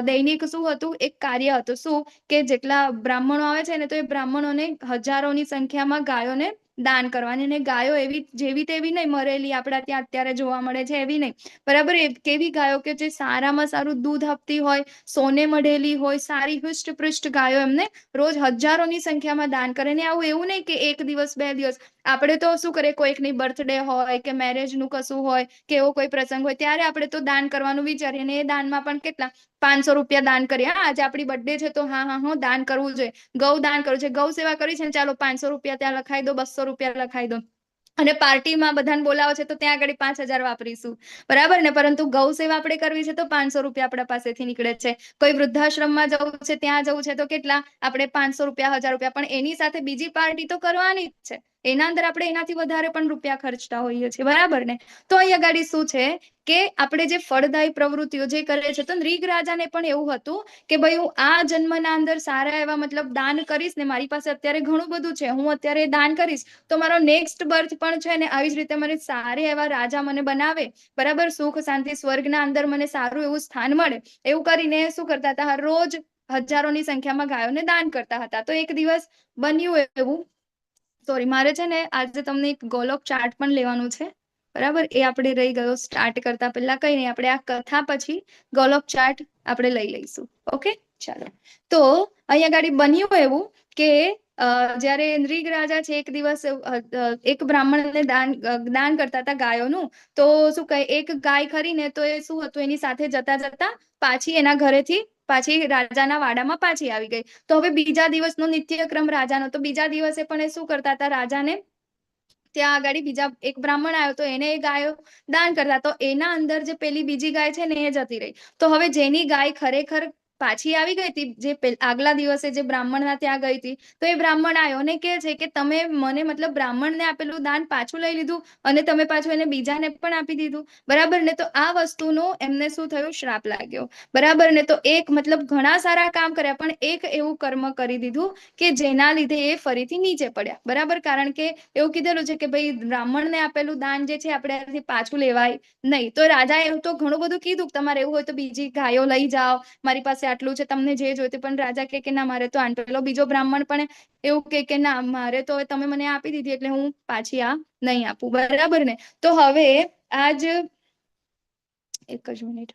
દૈનિક શું હતું? એક કાર્ય હતું. શું કે જેટલા બ્રાહ્મણો આવે છે ને તો એ બ્રાહ્મણોને હજારોની સંખ્યામાં ગાયોને દાન કરવાની. અને ગાયો એવી જેવી તેવી નહીં, મરેલી આપણા ત્યાં અત્યારે જોવા મળે છે એવી નહીં, બરાબર. કેવી ગાયો કે જે સારામાં સારું દૂધ આપતી હોય, સોને મઢેલી હોય, સારી હૃષ્ટપૃષ્ટ ગાયો એમને રોજ હજારોની સંખ્યામાં દાન કરે. ને આવું એવું નહીં કે એક દિવસ બે દિવસ. આપણે તો શું કરીએ? કોઈકની બર્થડે હોય કે મેરેજ નું કશું હોય કે એવો કોઈ પ્રસંગ હોય ત્યારે આપણે તો દાન કરવાનું વિચારીએ. ને એ દાનમાં પણ કેટલા 500 રૂપિયા દાન કરીએ. હા, આજે આપણી બર્થડે છે તો હા દાન કરવું જોઈએ. ગૌ દાન કરવું છે, ગૌ સેવા કરી છે ને, ચાલો 500 રૂપિયા ત્યાં લખાઈ દો, 200 રૂપિયા લખાઈ દો. અને પાર્ટીમાં બધાને બોલાવો છે તો ત્યાં આગળ 5000 વાપરીશું, બરાબર ને? પરંતુ ગૌ સેવા આપણે કરવી છે તો 500 રૂપિયા આપણા પાસેથી નીકળે છે. કોઈ વૃદ્ધાશ્રમમાં જવું છે, ત્યાં જવું છે તો કેટલા? આપણે 500 રૂપિયા, 1000 રૂપિયા. પણ એની સાથે બીજી પાર્ટી તો કરવાની જ છે. એના અંદર આપણે એનાથી વધારે પણ રૂપિયા ખર્ચતા હોઈએ છીએ, બરાબર ને? તો અહીંયા ગાડી શું છે કે આપણે જે ફળદાયી પ્રવૃત્તિઓ જે કરે છે, તો નૃગ રાજાને પણ એવું હતું કે ભાઈ હું આ જન્મના અંદર સારા એવા મતલબ દાન કરીશ ને, મારી પાસે અત્યારે ઘણું બધું છે, હું અત્યારે દાન કરીશ તો મારો નેક્સ્ટ બર્થ પણ છે ને આવી જ રીતે મને સારા એવા રાજા મને બનાવે, બરાબર. સુખ શાંતિ સ્વર્ગના અંદર મને સારું એવું સ્થાન મળે, એવું કરીને શું કરતા હતા? રોજ હજારોની સંખ્યામાં ગાયોને દાન કરતા હતા. તો એક દિવસ બન્યું એવું, સોરી, મારે છે ને આજે તમને એક ગોલોક ચાર્ટ પણ લેવાનું છે, બરાબર. એ આપણે રહી ગયો. સ્ટાર્ટ કરતા પહેલા કઈ નહીં, આપણે આ કથા પછી ગોલોક ચાર્ટ આપણે લઈ લઈશું. ઓકે, ચાલો. તો અહીંયા ગાડી બન્યું એવું કે જ્યારે નૃગ રાજા છે એક દિવસ એક બ્રાહ્મણને દાન કરતા હતા ગાયોનું. તો શું કહે, એક ગાય ખરીને તો એ શું હતું, એની સાથે જતા જતા પાછી એના ઘરેથી પાછી રાજાના વાડામાં પાછી આવી ગઈ. તો હવે બીજા દિવસનો નિત્યક્રમ રાજાનો, તો બીજા દિવસે પણ એ શું કરતા હતા? રાજાને ત્યાં આગળ બીજા એક બ્રાહ્મણ આવ્યો તો એને એ ગાયો દાન કરતા. તો એના અંદર જે પેલી બીજી ગાય છે ને એ જતી રહી. તો હવે જેની ગાય ખરેખર પાછી આવી ગઈ હતી, જે આગલા દિવસે જે બ્રાહ્મણના ત્યાં ગઈ હતી, તો એ બ્રાહ્મણ આવ્યો ને કહે છે કે તમે મને મતલબ બ્રાહ્મણને આપેલું દાન પાછું લઈ લીધું અને તમે પાછું એને બીજાને પણ આપી દીધું, બરાબર ને? તો આ વસ્તુનો એમને શું થયું? શ્રાપ લાગ્યો, બરાબર ને? તો એક મતલબ ઘણા સારા કામ કર્યા, પણ એક એવું કર્મ કરી દીધું કે જેના લીધે એ ફરીથી નીચે પડ્યા, બરાબર. કારણ કે એવું કીધેલું છે કે ભાઈ બ્રાહ્મણને આપેલું દાન જે છે આપણે પાછું લેવાય નહીં. તો રાજાએ એવું તો ઘણું બધું કીધું કે તમારે એવું હોય તો બીજી ગાયો લઈ જાઓ, મારી પાસે આટલું છે, તમને જે જોઈતું. પણ રાજા કે ના, મારે તો આન. પેલો બીજો બ્રાહ્મણ પણ એવું કે ના, મારે તો તમે મને આપી દીધી એટલે હું પાછી આ નહીં આપું, બરાબર ને? તો હવે આજ એક જ મિનિટ.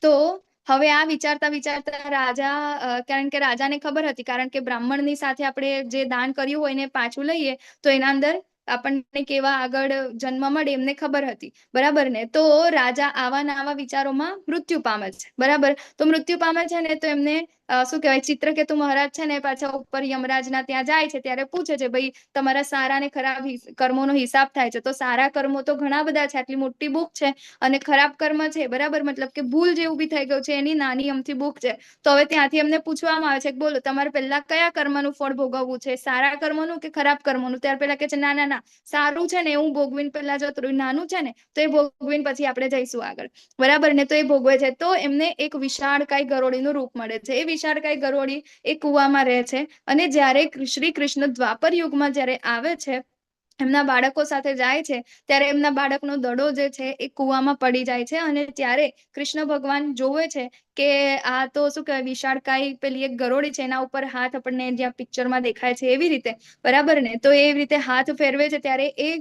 તો હવે આ વિચારતા વિચારતા રાજા, કારણ કે રાજાને ખબર હતી, કારણ કે બ્રાહ્મણની સાથે આપણે જે દાન કર્યું હોય ને પાછું લઈએ તો એના અંદર આપણને કેવા આગળ જન્મ મળે એમને ખબર હતી, બરાબર ને? તો રાજા આવા ને આવા વિચારોમાં મૃત્યુ પામે છે, બરાબર. તો મૃત્યુ પામે છે ને તો એમને શું કહેવાય, ચિત્રકેતુ મહારાજ છે ને પાછા ઉપર યમરાજના ત્યાં જાય છે, ત્યારે પૂછે છે ભાઈ તમારા સારા ને ખરાબ કર્મોનો હિસાબ થાય છે. તો સારા કર્મો તો ઘણા બધા છે, આટલી મોટી બુક છે, અને ખરાબ કર્મ છે, બરાબર. મતલબ કે ભૂલ જેવું બી થઈ ગયું છે, એની નાની અમથી બુક છે. તો હવે ત્યાંથી એમને પૂછવામાં આવે છે કે બોલો તમારે પહેલા કયા કર્મનું ફળ ભોગવવું છે, સારા કર્મનું કે ખરાબ કર્મનું? ત્યાર પહેલા કે છે ના ના ના, સારું છે ને હું ભોગવીને પહેલા જતું રહ્યું, નાનું છે ને તો એ ભોગવીને પછી આપણે જઈશું આગળ, બરાબર ને? તો એ ભોગવે છે. તો એમને એક વિશાળકાય ગરોળીનું રૂપ મળે છે. એ વિશાળકાય ગરોળી એ કુવામાં રહે છે, અને જ્યારે શ્રી કૃષ્ણ દ્વાપર યુગમાં જ્યારે આવે છે, એમના બાળકો સાથે જાય છે, ત્યારે એમના બાળકનો દડો જે છે એ કુવામાં પડી જાય છે. અને ત્યારે કૃષ્ણ ભગવાન જોવે છે કે આ તો શું કહેવાય, વિશાળકાય પેલી એક ગરોળી છે, એના ઉપર હાથ આપણને જ્યાં પિક્ચરમાં દેખાય છે એવી રીતે, બરાબર ને? તો એવી રીતે હાથ ફેરવે છે ત્યારે એ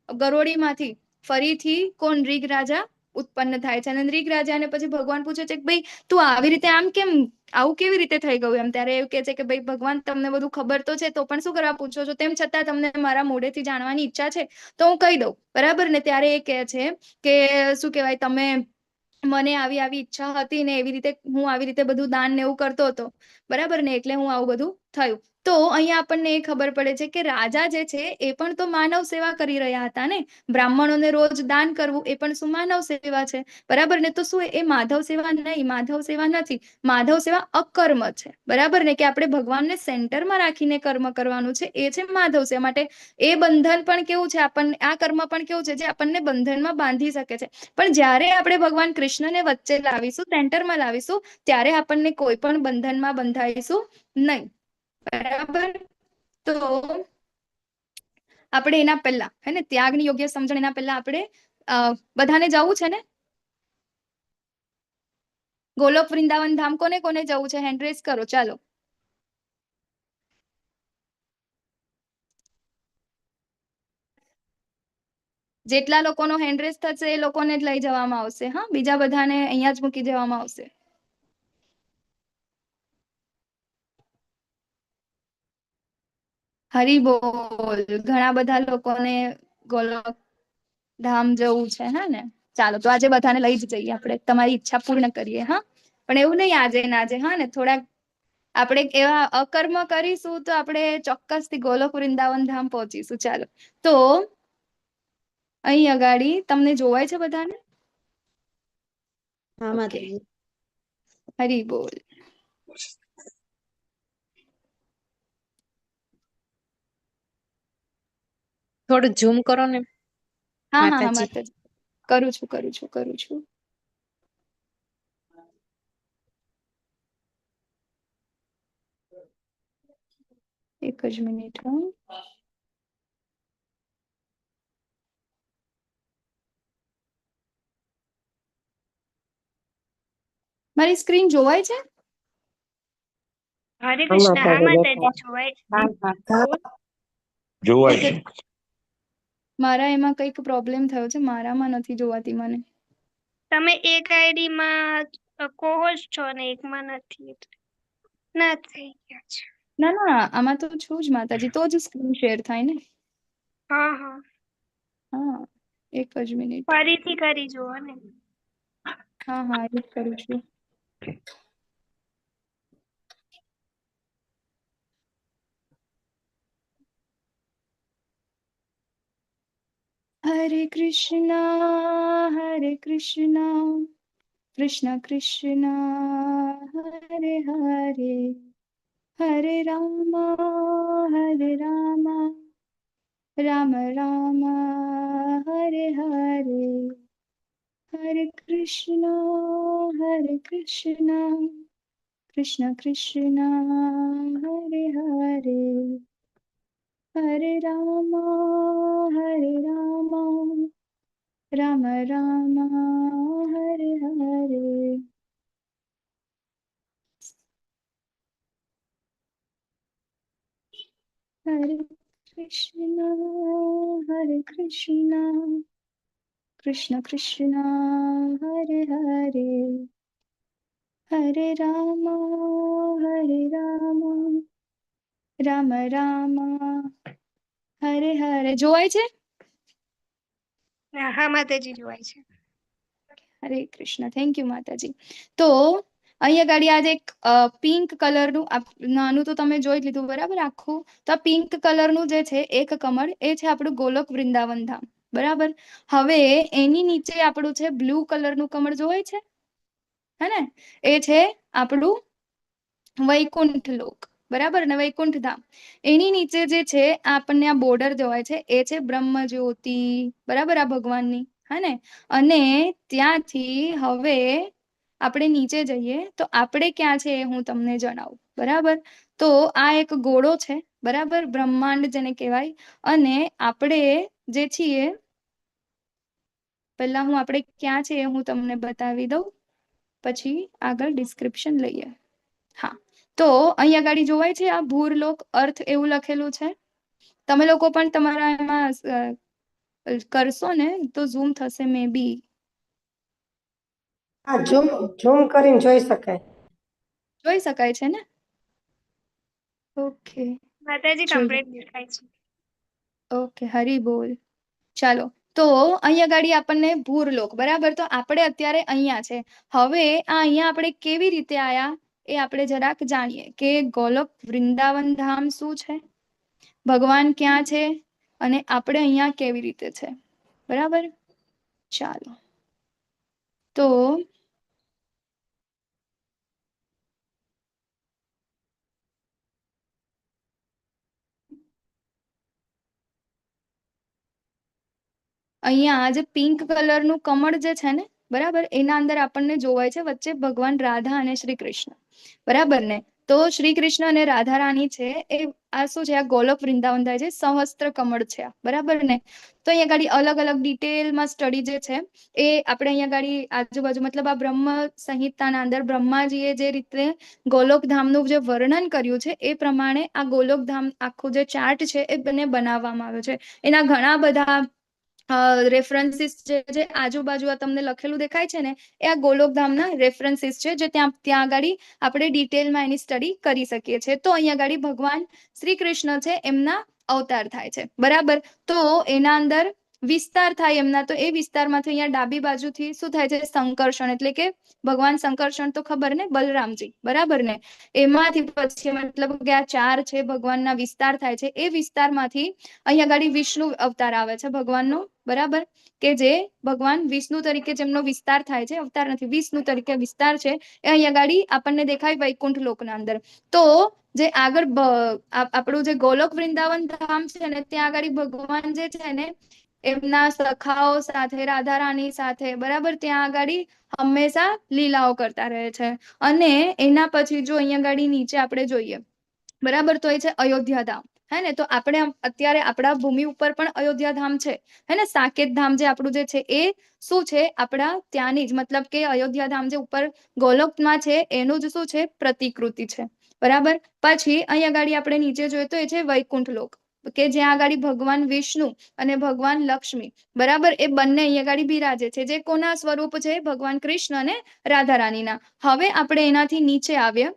ગરોળીમાંથી ફરીથી કોણ? નૃગ રાજા ઉત્પન્ન થાય છે. અને નૃગ રાજાને પછી ભગવાન પૂછે છે કે ભાઈ તું આવી રીતે આમ કેમ, આવું કેવી રીતે થઈ ગયું? એમ ત્યારે એવું કે છે કે ભાઈ ભગવાન તમને બધું ખબર તો છે, તો પણ શું કરવા પૂછો છો? તેમ છતાં તમને મારા મોઢેથી જાણવાની ઈચ્છા છે તો હું કહી દઉં, બરાબર ને? ત્યારે એ કહે છે કે શું કહેવાય, તમે મને આવી આવી ઈચ્છા હતી ને એવી રીતે હું આવી રીતે બધું દાન ને એવું કરતો હતો, બરાબર ને, એટલે હું આવું બધું થયું. તો અહીંયા આપણને એ ખબર પડે છે કે રાજા જે છે એ પણ તો માનવ સેવા કરી રહ્યા હતા ને. બ્રાહ્મણોને રોજ દાન કરવું એ પણ શું માનવ સેવા છે, બરાબર ને. તો શું એ માધવ સેવા નહીં, માધવ સેવા નથી, માધવ સેવા અકર્મ છે, બરાબર ને, કે આપણે ભગવાનને સેન્ટરમાં રાખીને કર્મ કરવાનું છે, એ છે માધવ સેવા. માટે એ બંધન પણ કેવું છે, આપણને આ કર્મ પણ કેવું છે જે આપણને બંધનમાં બાંધી શકે છે. પણ જ્યારે આપણે ભગવાન કૃષ્ણને વચ્ચે લાવીશું, સેન્ટરમાં લાવીશું, ત્યારે આપણને કોઈ પણ બંધનમાં બંધાઈશું નહીં, બરાબર. તો આપણે એના પહેલા હે ને ત્યાગની યોગ્ય સમજણ એના પહેલા આપણે બધાને જવું છે ને ગોલોક વૃંદાવન ધામ? કોને કોને જવું છે હેન્ડ રેઝ કરો, ચાલો. જેટલા લોકોનો હેન્ડ રેઝ થશે એ લોકોને જ લઈ જવામાં આવશે. હા, બીજા બધાને અહીંયા જ મૂકી દેવામાં આવશે. હરી બોલ. ઘણા બધા લોકોને ગોલોક ધામ જવું છે, હે ને. ચાલો, તો આજે બધાને લઈ જ જઈએ, આપણે તમારી ઈચ્છા પૂર્ણ કરીએ. હા, પણ એવું નહીં આજે ને આજે, હા ને, થોડાક આપણે એવા અકર્મ કરીશું તો આપણે ચોક્કસથી ગોલોક વૃંદાવન ધામ પહોંચીશું. ચાલો, તો અહીં અગાડી તમને જોવાય છે બધાને? હા ઓકે, માતાજી. હરી બોલ. થોડું ઝૂમ કરો ને હા હા હા માતાજી. માતાજી, કરું છું કરું છું કરું છું. એક જ મિનિટ. મારી સ્ક્રીન જોવાય છે? હરે કૃષ્ણ. હા માતાજી, જોવાય છે. જોવાય ઓકે, છે. મારા એમાં કંઈક પ્રોબ્લેમ થયો છે, મારામાં નથી જોવાતી મને. તમે એક આઈડી માં co-host છો ને એકમાં નથી, એટલે ના થઈ ગયા છે. ના ના, આમાં તો છું જ માતાજી, તો જ સ્ક્રીન શેર થાય ને. હા હા, હા, એક જ મિનિટ. ફરીથી કરી જુઓ ને. હા હા, એ જ કરું છું. હરે કૃષ્ણ કૃષ્ણ કૃષ્ણ હરે હરે, હરે રામ રામ રામ હરે હરે, હરે કૃષ્ણ કૃષ્ણ કૃષ્ણ હરે હરે, હરે રામ રામ રામ હરે હરે. હરે કૃષ્ણ કૃષ્ણ કૃષ્ણ હરે હરે, હરે રામ રામ રામ હરે હરે. જોવાય છે? હા માતાજી, જોવાય છે. હરે કૃષ્ણ, થેન્ક યુ માતાજી. તો અહીંયા ગાડી આજે એક પિંક કલરનું નાનું તો તમે જોઈ જ લીધું, બરાબર, આખું. તો આ પિંક કલરનું જે છે એક કમળ, એ છે આપણું ગોલોક વૃંદાવન ધામ, બરાબર. હવે એની નીચે આપણું છે બ્લુ કલરનું કમળ, જોવાય છે હે ને? એ છે આપણું વૈકુંઠ લોક, બરાબર ને, વૈકુંઠ ધામ. એની નીચે જે છે આપણને આ બોર્ડર જોવાય છે, એ છે બ્રહ્મ જ્યોતિ, બરાબર, આ ભગવાનની, હે ને. અને ત્યાંથી હવે આપણે નીચે જઈએ તો આપણે ક્યાં છે એ હું તમને જણાવું, બરાબર. તો આ એક ઘોડો છે, બરાબર, બ્રહ્માંડ જેને કહેવાય. અને આપણે જે છીએ, પહેલા હું આપણે ક્યાં છે એ હું તમને બતાવી દઉં, પછી આગળ ડિસ્ક્રિપ્શન લઈએ. હા, તો અહીંયા ગાડી જોવાય છે આ ભૂરલોક અર્થ એવું લખેલું છે. તમે લોકો પણ તમારા એમાં કરશો ને તો ઝૂમ થશે મે બી. હા, ઝૂમ ઝૂમ કરીને જોઈ શકાય. જોઈ શકાય છે ને? ઓકે, માતાજી, જોઈએ. કમ્પ્લીટ દેખાય છે. ઓકે, હરી બોલ. ચાલો, તો અહીંયા ગાડી આપણને ભૂરલોક, બરાબર. તો આપણે અત્યારે અહીંયા છે. હવે આ અહીંયા આપણે કેવી રીતે આયા એ આપણે જરાક જાણીએ કે ગોલોક વૃંદાવન ધામ શું છે, ભગવાન ક્યાં છે અને આપણે અહીંયા કેવી રીતે છે, બરાબર. ચાલો તો અહીંયા જે પિંક કલરનું કમળ જે છે ને, બરાબર, એના અંદર આપણને જોવાય છે વચ્ચે ભગવાન રાધા અને શ્રી કૃષ્ણ, બરાબર ને. તો શ્રી કૃષ્ણ અને રાધા રાણી છે એ આ શું છે, આ ગોલોક વૃંદાવન થાય છે, સહસ્ત્ર કમળ છે આ, બરાબર ને. તો અહીંયા ગાડી અલગ અલગ ડિટેલમાં સ્ટડી જે છે એ આપણે અહીંયા ગાડી આજુબાજુ મતલબ આ બ્રહ્મ સંહિતાના અંદર બ્રહ્માજીએ જે રીતે ગોલોક ધામનું જે વર્ણન કર્યું છે એ પ્રમાણે આ ગોલોક ધામ આખું જે ચાર્ટ છે એ બનાવવામાં આવ્યો છે. એના ઘણા બધા રેફરન્સીસ જે આજુબાજુ આ તમને લખેલું દેખાય છે ને એ આ ગોલોકધામના રેફરન્સીસ છે, જે ત્યાં આગળ આપણે ડિટેલમાં એની સ્ટડી કરી શકીએ છીએ. તો અહીંયા આગળ ભગવાન શ્રી કૃષ્ણ છે એમના અવતાર થાય છે, બરાબર. તો એના અંદર વિસ્તાર થાય એમના, તો એ વિસ્તારમાંથી અહીંયા ડાબી બાજુથી શું થાય છે, સંકર્ષણ, એટલે કે ભગવાન સંકર્ષણ તો ખબર ને, બલરામજી, બરાબર ને. એમાંથી પછી મતલબ કે આ ચાર છે ભગવાનના વિસ્તાર થાય છે, એ વિસ્તારમાંથી અહીંયા આગળ વિષ્ણુ અવતાર આવે છે ભગવાનનો, બરાબર, કે જે ભગવાન વિષ્ણુ તરીકે જેમનો વિસ્તાર થાય છે, અવતાર નથી, વિષ્ણુ તરીકે વિસ્તાર છે, એ અહીંયા આગળ આપણને દેખાય વૈકુંઠ લોકના અંદર. તો જે આગળ આપણું જે ગોલોક વૃંદાવન ધામ છે ને ત્યાં આગળ ભગવાન જે છે ને એમના સખાઓ સાથે, રાધા રાણી સાથે, બરાબર, ત્યાં આગળ હંમેશા લીલાઓ કરતા રહે છે. અને એના પછી જો અહીંયા આગળ નીચે આપણે જોઈએ, બરાબર, તો એ છે અયોધ્યા ધામ, હે ને. તો આપણે અત્યારે આપણા ભૂમિ ઉપર પણ અયોધ્યા ધામ છે, હે ને. સાકેત ધામ જે આપણું જે છે એ શું છે, આપણા ત્યાંની જ, મતલબ કે અયોધ્યા ધામ જે ઉપર ગોલોકમાં છે એનું જ શું છે, પ્રતિકૃતિ છે, બરાબર. પછી અહીંયા આગળ આપણે નીચે જોઈએ તો એ છે વૈકુંઠ લોક, કે જ્યાં આગળ ભગવાન વિષ્ણુ અને ભગવાન લક્ષ્મી, બરાબર, એ બંને અહીંયા આગળ બિરાજે છે, જે કોના સ્વરૂપ છે, ભગવાન કૃષ્ણ અને રાધા રાણીના. હવે આપણે એનાથી નીચે આવીએ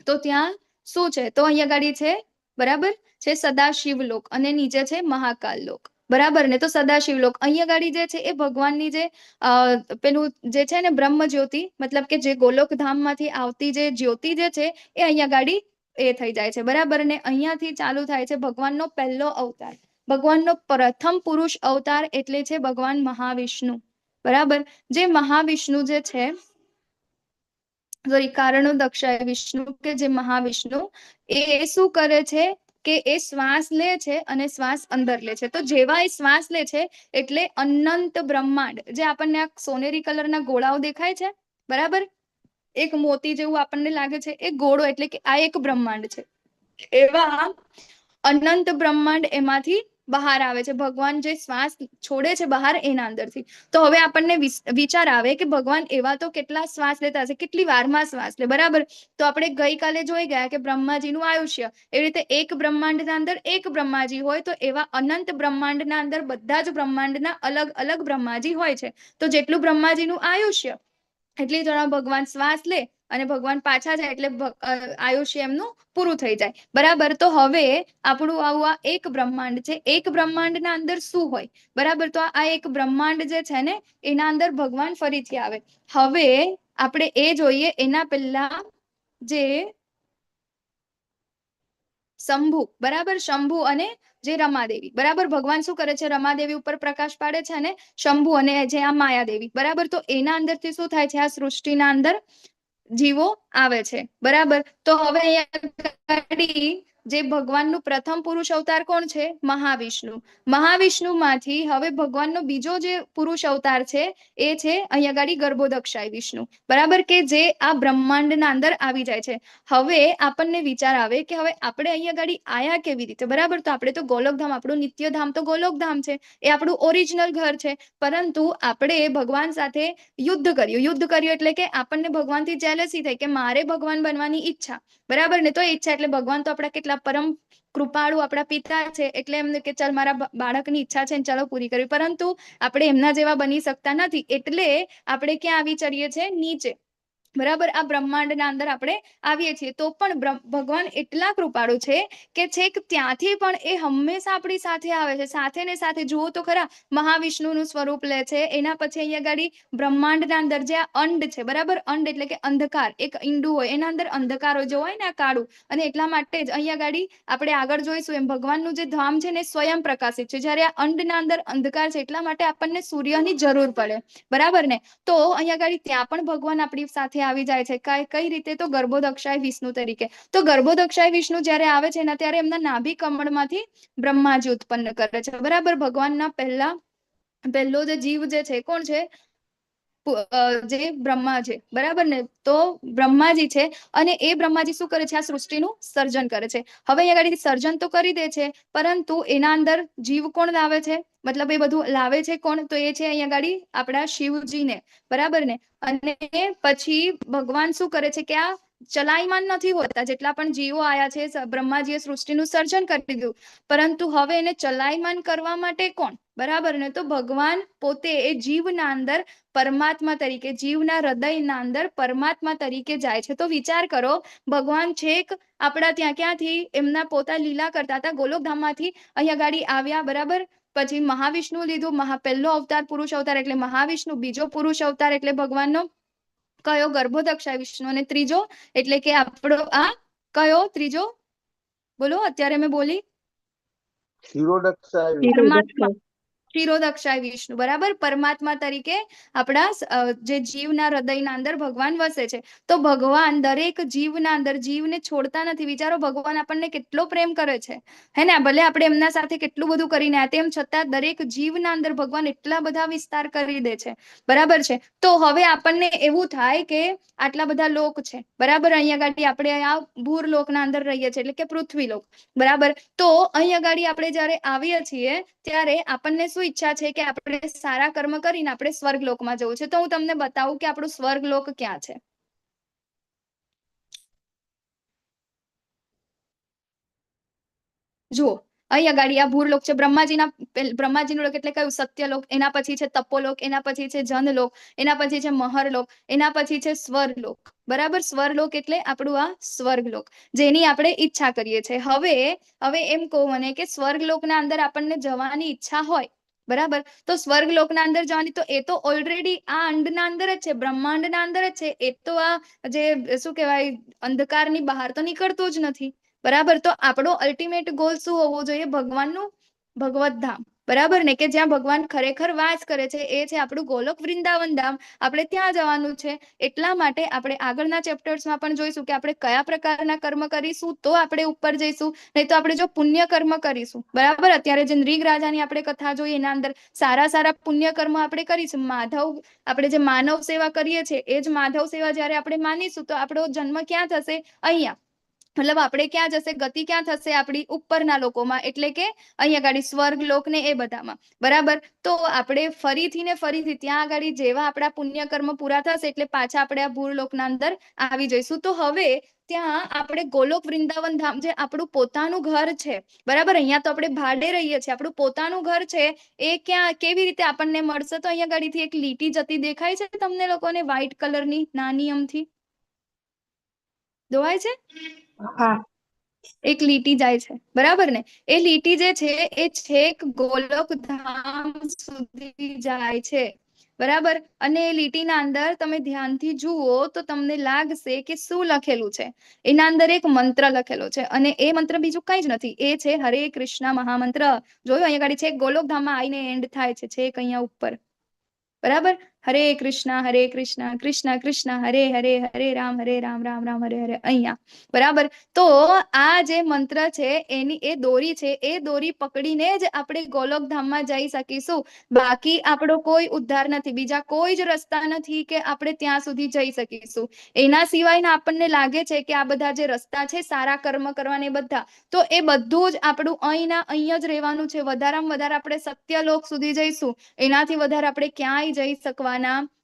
તો ત્યાં શું છે, તો અહીંયા આગળ છે, બરાબર, છે સદાશિવ લોક અને નીચે છે મહાકાલ લોક, બરાબર ને. તો સદાશિવ લોક અહીંયા આગળ જે છે એ ભગવાનની જે પેલું જે છે ને બ્રહ્મ જ્યોતિ, મતલબ કે જે ગોલોક ધામમાંથી આવતી જે જ્યોતિ જે છે એ અહીંયા આગળ એ થઈ જાય છે, બરાબર ને. અહીંયાથી ચાલુ થાય છે ભગવાનનો પહેલો અવતાર, ભગવાનનો પ્રથમ પુરુષ અવતાર એટલે છે ભગવાન મહાવિષ્ણુ, બરાબર. જે મહાવિષ્ણુ જે છે, સોરી, કારણો દક્ષાય વિષ્ણુ, કે જે મહાવિષ્ણુ એ શું કરે છે કે એ શ્વાસ લે છે અને શ્વાસ અંદર લે છે. તો જેવા એ શ્વાસ લે છે એટલે અનંત બ્રહ્માંડ, જે આપણને આ સોનેરી કલરના ગોળાઓ દેખાય છે, બરાબર, એક મોતી જેવું આપણને લાગે છે, એ ગોળો એટલે કે આ એક બ્રહ્માંડ છે. એવા અનંત બ્રહ્માંડ એમાંથી બહાર આવે છે, ભગવાન જે શ્વાસ છોડે છે બહાર એના અંદરથી. તો હવે આપણને વિચાર આવે કે ભગવાન એવા તો કેટલા શ્વાસ લેતા હશે, કેટલી વારમાં શ્વાસ લે, બરાબર. તો આપણે ગઈકાલે જોઈ ગયા કે બ્રહ્માજીનું આયુષ્ય, એવી રીતે એક બ્રહ્માંડના અંદર એક બ્રહ્માજી હોય, તો એવા અનંત બ્રહ્માંડના અંદર બધા જ બ્રહ્માંડના અલગ અલગ બ્રહ્માજી હોય છે. તો જેટલું બ્રહ્માજીનું આયુષ્ય એટલી જણા ભગવાન શ્વાસ લે અને ભગવાન પાછા જાય એટલે આયુષ્ય એમનું પૂરું થઈ જાય, બરાબર. તો હવે આપણું આવું આ એક બ્રહ્માંડ છે, એક બ્રહ્માંડના અંદર શું હોય, બરાબર. તો આ એક બ્રહ્માંડ જે છે ને એના અંદર ભગવાન ફરીથી આવે. હવે આપણે એ જોઈએ એના પહેલા જે શંભુ, બરાબર, શંભુ અને જે રમાદેવી, બરાબર, ભગવાન શું કરે છે, રમાદેવી ઉપર પ્રકાશ પાડે છે, અને શંભુ અને જે આ માયાદેવી, બરાબર. તો એના અંદરથી શું થાય છે, આ સૃષ્ટિના અંદર જીવો આવે છે, બરાબર. તો હવે અહીંયા જે ભગવાનનું પ્રથમ પુરુષ અવતાર કોણ છે, મહાવિષ્ણુ. મહાવિષ્ણુમાંથી હવે ભગવાનનો બીજો જે પુરુષ અવતાર છે એ છે અહીંયા આગળ ગર્ભોદક્ષાય વિષ્ણુ, બરાબર, કે જે આ બ્રહ્માંડના અંદર આવી જાય છે. હવે આપણને વિચાર આવે કે હવે આપણે અહીંયા આગળ આયા કેવી રીતે, બરાબર. તો આપણે તો ગોલોકધામ, આપણું નિત્ય ધામ તો ગોલોકધામ છે, એ આપણું ઓરિજિનલ ઘર છે, પરંતુ આપણે ભગવાન સાથે યુદ્ધ કર્યું એટલે કે આપણને ભગવાનથી જેલસી થઈ કે મારે ભગવાન બનવાની ઈચ્છા, બરાબર ને. તો ઈચ્છા એટલે ભગવાન તો આપણા કેટલા પરમ કૃપાળુ આપણા પિતા છે, એટલે એમને કે ચાલ મારા બાળકની ઈચ્છા છે ચાલો પૂરી કરવી, પરંતુ આપણે એમના જેવા બની શકતા નથી, એટલે આપણે ક્યાં આવી ચડીએ છીએ, નીચે, બરાબર, આ બ્રહ્માંડના અંદર આપણે આવીએ છીએ તો પણ ભગવાન એટલા કૃપાળુ છે કે છેક ત્યાંથી પણ એ હંમેશા આપણી સાથે આવે છે. સાથે ને સાથે જુઓ તો ખરા, મહાવિષ્ણુનું સ્વરૂપ લે છે. એના પછી અહીંયા ગાડી બ્રહ્માંડના અંદર જે આ અંડ છે, બરાબર, અંડ એટલે કે અંધકાર, એક ઈંડું હોય એના અંદર અંધકાર હોય, જો હોય ને આ કાળું, અને એટલા માટે જ અહીંયા ગાડી આપણે આગળ જોઈશું એમ ભગવાનનું જે ધામ છે ને સ્વયં પ્રકાશિત છે. જ્યારે આ અંડના અંદર અંધકાર છે એટલા માટે આપણને સૂર્યની જરૂર પડે, બરાબર ને. તો અહીંયા ગાડી ત્યાં પણ ભગવાન આપણી સાથે આવી જાય છે. કઈ રીતે? તો ગર્ભોદક્ષાય વિષ્ણુ તરીકે. તો ગર્ભોદક્ષાય વિષ્ણુ જ્યારે આવે છે ને ત્યારે એમના નાભી કમળમાંથી બ્રહ્માજી ઉત્પન્ન કરે છે, બરાબર. ભગવાનના પહેલો જે જીવ જે છે કોણ છે? જે બ્રહ્મા છે, બરાબર ને. તો બ્રહ્માજી છે અને એ બ્રહ્માજી શું કરે છે? આ સૃષ્ટિનું સર્જન કરે છે. હવે અહીંયા આગળ સર્જન તો કરી દે છે, પરંતુ એના અંદર જીવ કોણ લાવે છે? મતલબ એ બધું લાવે છે કોણ? તો એ છે અહીંયા આગળ આપણા શિવજીને, બરાબર ને. અને પછી ભગવાન શું કરે છે કે આ ચલાયમાન નથી હોતા. જેટલા પણ જીવો આયા છે, બ્રહ્માજીએ સૃષ્ટિનું સર્જન કરી દીધું, પરંતુ હવે એને ચલાયમાન કરવા માટે કોણ? બરાબર ને. તો ભગવાન પોતે એ જીવના અંદર પરમાત્મા તરીકે, જીવના હૃદયના અંદર પરમાત્મા તરીકે જાય છે. તો વિચાર કરો, ભગવાન છેક આપણા ત્યાં ક્યાંથી એમના પોતા લીલા કરતા હતા ગોલોકધામમાંથી અહીંયા ગાડી આવ્યા, બરાબર. પછી મહાવિષ્ણુ લીધું, પહેલો અવતાર પુરુષ અવતાર એટલે મહાવિષ્ણુ, બીજો પુરુષ અવતાર એટલે ભગવાનનો કયો? ગર્ભોદક્ષાય વિષ્ણુ, અને ત્રીજો એટલે કે આપણો આ કયો ત્રીજો? બોલો, અત્યારે મેં બોલી. પરમાત્મા, ક્ષીરોદક્ષાય વિષ્ણુ, બરાબર. પરમાત્મા તરીકે આપણા જે જીવના હૃદયના અંદર ભગવાન વસે છે. તો ભગવાન દરેક જીવના અંદર જીવને છોડતા નથી. વિચારો, ભગવાન આપણને કેટલો પ્રેમ કરે છે, હે ને. ભલે આપણે એમના સાથે કેટલું બધું કરીને આ તેમ છતાં દરેક જીવના અંદર ભગવાન એટલા બધા વિસ્તાર કરી દે છે, બરાબર છે. તો હવે આપણને એવું થાય કે આટલા બધા લોક છે, બરાબર. અહીંયા ગાડી આપણે આ ભૂર લોકના અંદર રહીએ છીએ, એટલે કે પૃથ્વી લોક, બરાબર. તો અહીંયા ગાડી આપણે જયારે આવીએ છીએ ત્યારે આપણને શું ઈચ્છા છે કે આપણે સારા કર્મ કરીને આપણે સ્વર્ગલોકમાં જવું છે. તો હું તમને બતાવું કે આપણું સ્વર્ગલોક ક્યાં છે. જુઓ, અહીંયા ગાડી આ ભૂરલોક છે. બ્રહ્માજીનું લોક એટલે કયું? સત્યલોક. એના પછી છે તપોલોક, એના પછી છે જનલોક, એના પછી છે મહરલોક, એના પછી છે સ્વરલોક, બરાબર. સ્વરલોક એટલે આપણું આ સ્વર્ગલોક, જેની આપણે ઈચ્છા કરીએ છીએ. હવે એમ કહો મને કે સ્વર્ગલોકના અંદર આપણને જવાની ઈચ્છા હોય, બરાબર. તો સ્વર્ગલોકના અંદર જવાની, તો એ તો ઓલરેડી આ અંડના અંદર જ છે, બ્રહ્માંડના અંદર જ છે. એ તો આ જે શું કહેવાય અંધકારની બહાર તો નીકળતું જ નથી, બરાબર. તો આપણો અલ્ટિમેટ ગોલ શું હોવો જોઈએ? ભગવાનનું ભગવત ધામ, બરાબર ને. કે જ્યાં ભગવાન ખરેખર વાસ કરે છે, એ છે આપણું ગોલોક વૃંદાવન ધામ. આપણે ત્યાં જવાનું છે. એટલા માટે આપણે આગળના ચેપ્ટર્સમાં પણ જોઈશું કે આપણે કયા પ્રકારના કર્મ કરીશું તો આપણે ઉપર જઈશું, નહીં તો આપણે જો પુણ્ય કર્મ કરીશું, બરાબર. અત્યારે જે નૃગ રાજાની આપણે કથા જોઈએ એના અંદર સારા પુણ્ય કર્મ આપણે કરીશું. આપણે જે માનવ સેવા કરીએ છીએ એ જ માધવ સેવા જયારે આપણે માનીશું તો આપણો જન્મ ક્યાં થશે? અહીંયા. મતલબ આપણે ક્યાં જશે? ગતિ ક્યાં થશે આપણી? ઉપરના લોકોમાં, એટલે કે અહીંયા ગાડી સ્વર્ગ લોક ને એ બધામાં, બરાબર. તો આપણે ફરીથી ત્યાં આગળ જેવા આપણા પુણ્ય કર્મ પૂરા થશે એટલે પાછા આપણે આ ભૂરલોકના અંદર આવી જઈશું. તો હવે ત્યાં આપણે ગોલોક વૃંદાવન ધામ જે આપણું પોતાનું ઘર છે, બરાબર. અહીંયા તો આપણે ભાડે રહીએ છીએ, આપણું પોતાનું ઘર છે એ ક્યાં, કેવી રીતે આપણને મળશે? તો અહીંયા ગાડીથી એક લીટી જતી દેખાય છે તમને લોકોને? વ્હાઈટ કલરની નાની અમથી જોવાય છે? હા. એક લીટી જાય છે, બરાબર ને. એ લીટી જે છે એ છેક ગોલોક ધામ સુધી જાય છે, બરાબર. અને એ લીટીના અંદર તમે ધ્યાનથી જુઓ તો તમને લાગશે કે શું લખેલું છે. એના અંદર એક મંત્ર લખેલો છે, અને એ મંત્ર બીજું કઈ જ નથી, એ છે હરે કૃષ્ણ મહામંત્ર. જોયું અહીંયા ગાડી છે ગોલોક ધામમાં આવીને એન્ડ થાય છે, છેક અહીંયા ઉપર, બરાબર. હરે કૃષ્ણ કૃષ્ણ કૃષ્ણ હરે હરે, હરે રામ રામ રામ હરે હરે, અહીંયા, બરાબર. તો આ જે મંત્ર છે એની એ દોરી છે, એ દોરી પકડીને જ આપણે ગોલોક ધામમાં જઈ શકીશું. બાકી આપણો કોઈ ઉદ્ધાર નથી, બીજા કોઈ જ રસ્તા નથી કે આપણે ત્યાં સુધી જઈ શકીશું. એના સિવાયના આપણને લાગે છે કે આ બધા જે રસ્તા છે સારા કર્મ કરવાને બધા, તો એ બધું જ આપણું અહીંયા જ રહેવાનું છે. વધારેમાં વધારે આપણે સત્યલોક સુધી જઈશું, એનાથી વધારે આપણે ક્યાંય જઈ શકવાના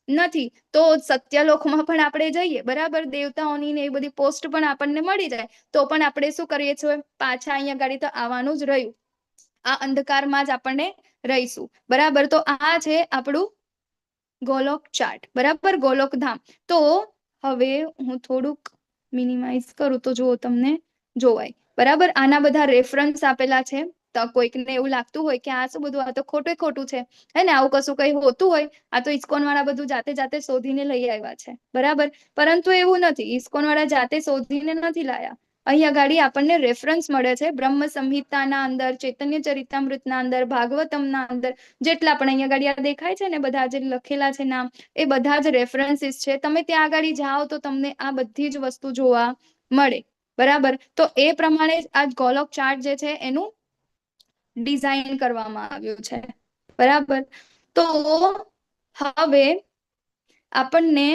નથી. તો સત્યલોકમાં પણ આપણે જઈએ, બરાબર. દેવતાઓની ને એ બધી પોસ્ટ પણ આપણને મળી જાય, તો પણ આપણે શું કરીએ છીએ? પાછા અહીંયા ગાડી તો આવવાનું જ રહ્યું, આ અંધકારમાં જ આપણને રહીશું, બરાબર. તો આ છે આપણું ગોલોક ચાર્ટ, બરાબર, ગોલોક ધામ. તો હવે હું થોડુંક મિનિમાઇઝ કરું તો જો તમને જોવાય, બરાબર. આના બધા રેફરન્સ આપેલા છે. તો કોઈકને એવું લાગતું હોય કે આ શું બધું, આ તો ખોટું છે, હે ને, આવું કશું કઈ હોતું હોય, આ તો ઇસ્કોન વાળા બધું જાતે શોધીને લઈ આવ્યા છે, બરાબર. પરંતુ એવું નથી, ઇસ્કોન વાળા જાતે શોધીને નથી લાયા. અહીંયા ગાડી આપણને રેફરન્સ મળે છે બ્રહ્મ સંહિતાના અંદર, ચૈતન્ય ચરિતામૃતના અંદર, ભાગવતમના અંદર, જેટલા પણ અહીંયા ગાડી આ દેખાય છે ને બધા જે લખેલા છે નામ, એ બધા જ રેફરન્સીસ છે. તમે ત્યાં આગળ જાઓ તો તમને આ બધી જ વસ્તુ જોવા મળે, બરાબર. તો એ પ્રમાણે આ ગોલોક ચાર્ટ જે છે એનું ડિઝાઇન કરવામાં આવ્યું છે, બરાબર. તો હવે આપણને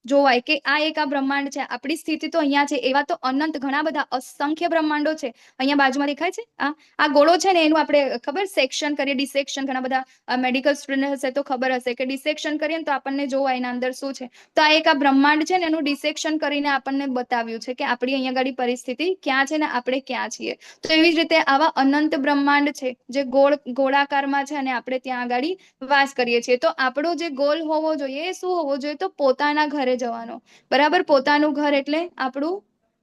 જોવાય કે આ એક આ બ્રહ્માંડ છે, આપણી સ્થિતિ તો અહીંયા છે. એવા તો અનંત ઘણા બધા અસંખ્ય બ્રહ્માંડો છે. અહીંયા બાજુમાં દેખાય છે આ ગોળો છે ને, એનું આપણે ખબર સેક્શન કરીએ, ડિસેક્શન, ઘણા બધા મેડિકલ સ્ટુડન્ટ હશે તો ખબર હશે કે ડિસેક્શન કરીએ ને તો આપણને જોવાય એના અંદર શું છે. તો આ એક આ બ્રહ્માંડ છે ને, એનું ડિસેક્શન કરીને આપણને બતાવ્યું છે કે આપણી અહીંયા આગળ પરિસ્થિતિ ક્યાં છે ને આપણે ક્યાં છીએ. તો એવી જ રીતે આવા અનંત બ્રહ્માંડ છે જે ગોળાકારમાં છે અને આપણે ત્યાં આગળ વાસ કરીએ છીએ. તો આપણો જે ગોલ હોવો જોઈએ એ શું હોવો જોઈએ? તો પોતાના ઘરે જવાનો, બરાબર. પોતાનું ઘર એટલે આપણું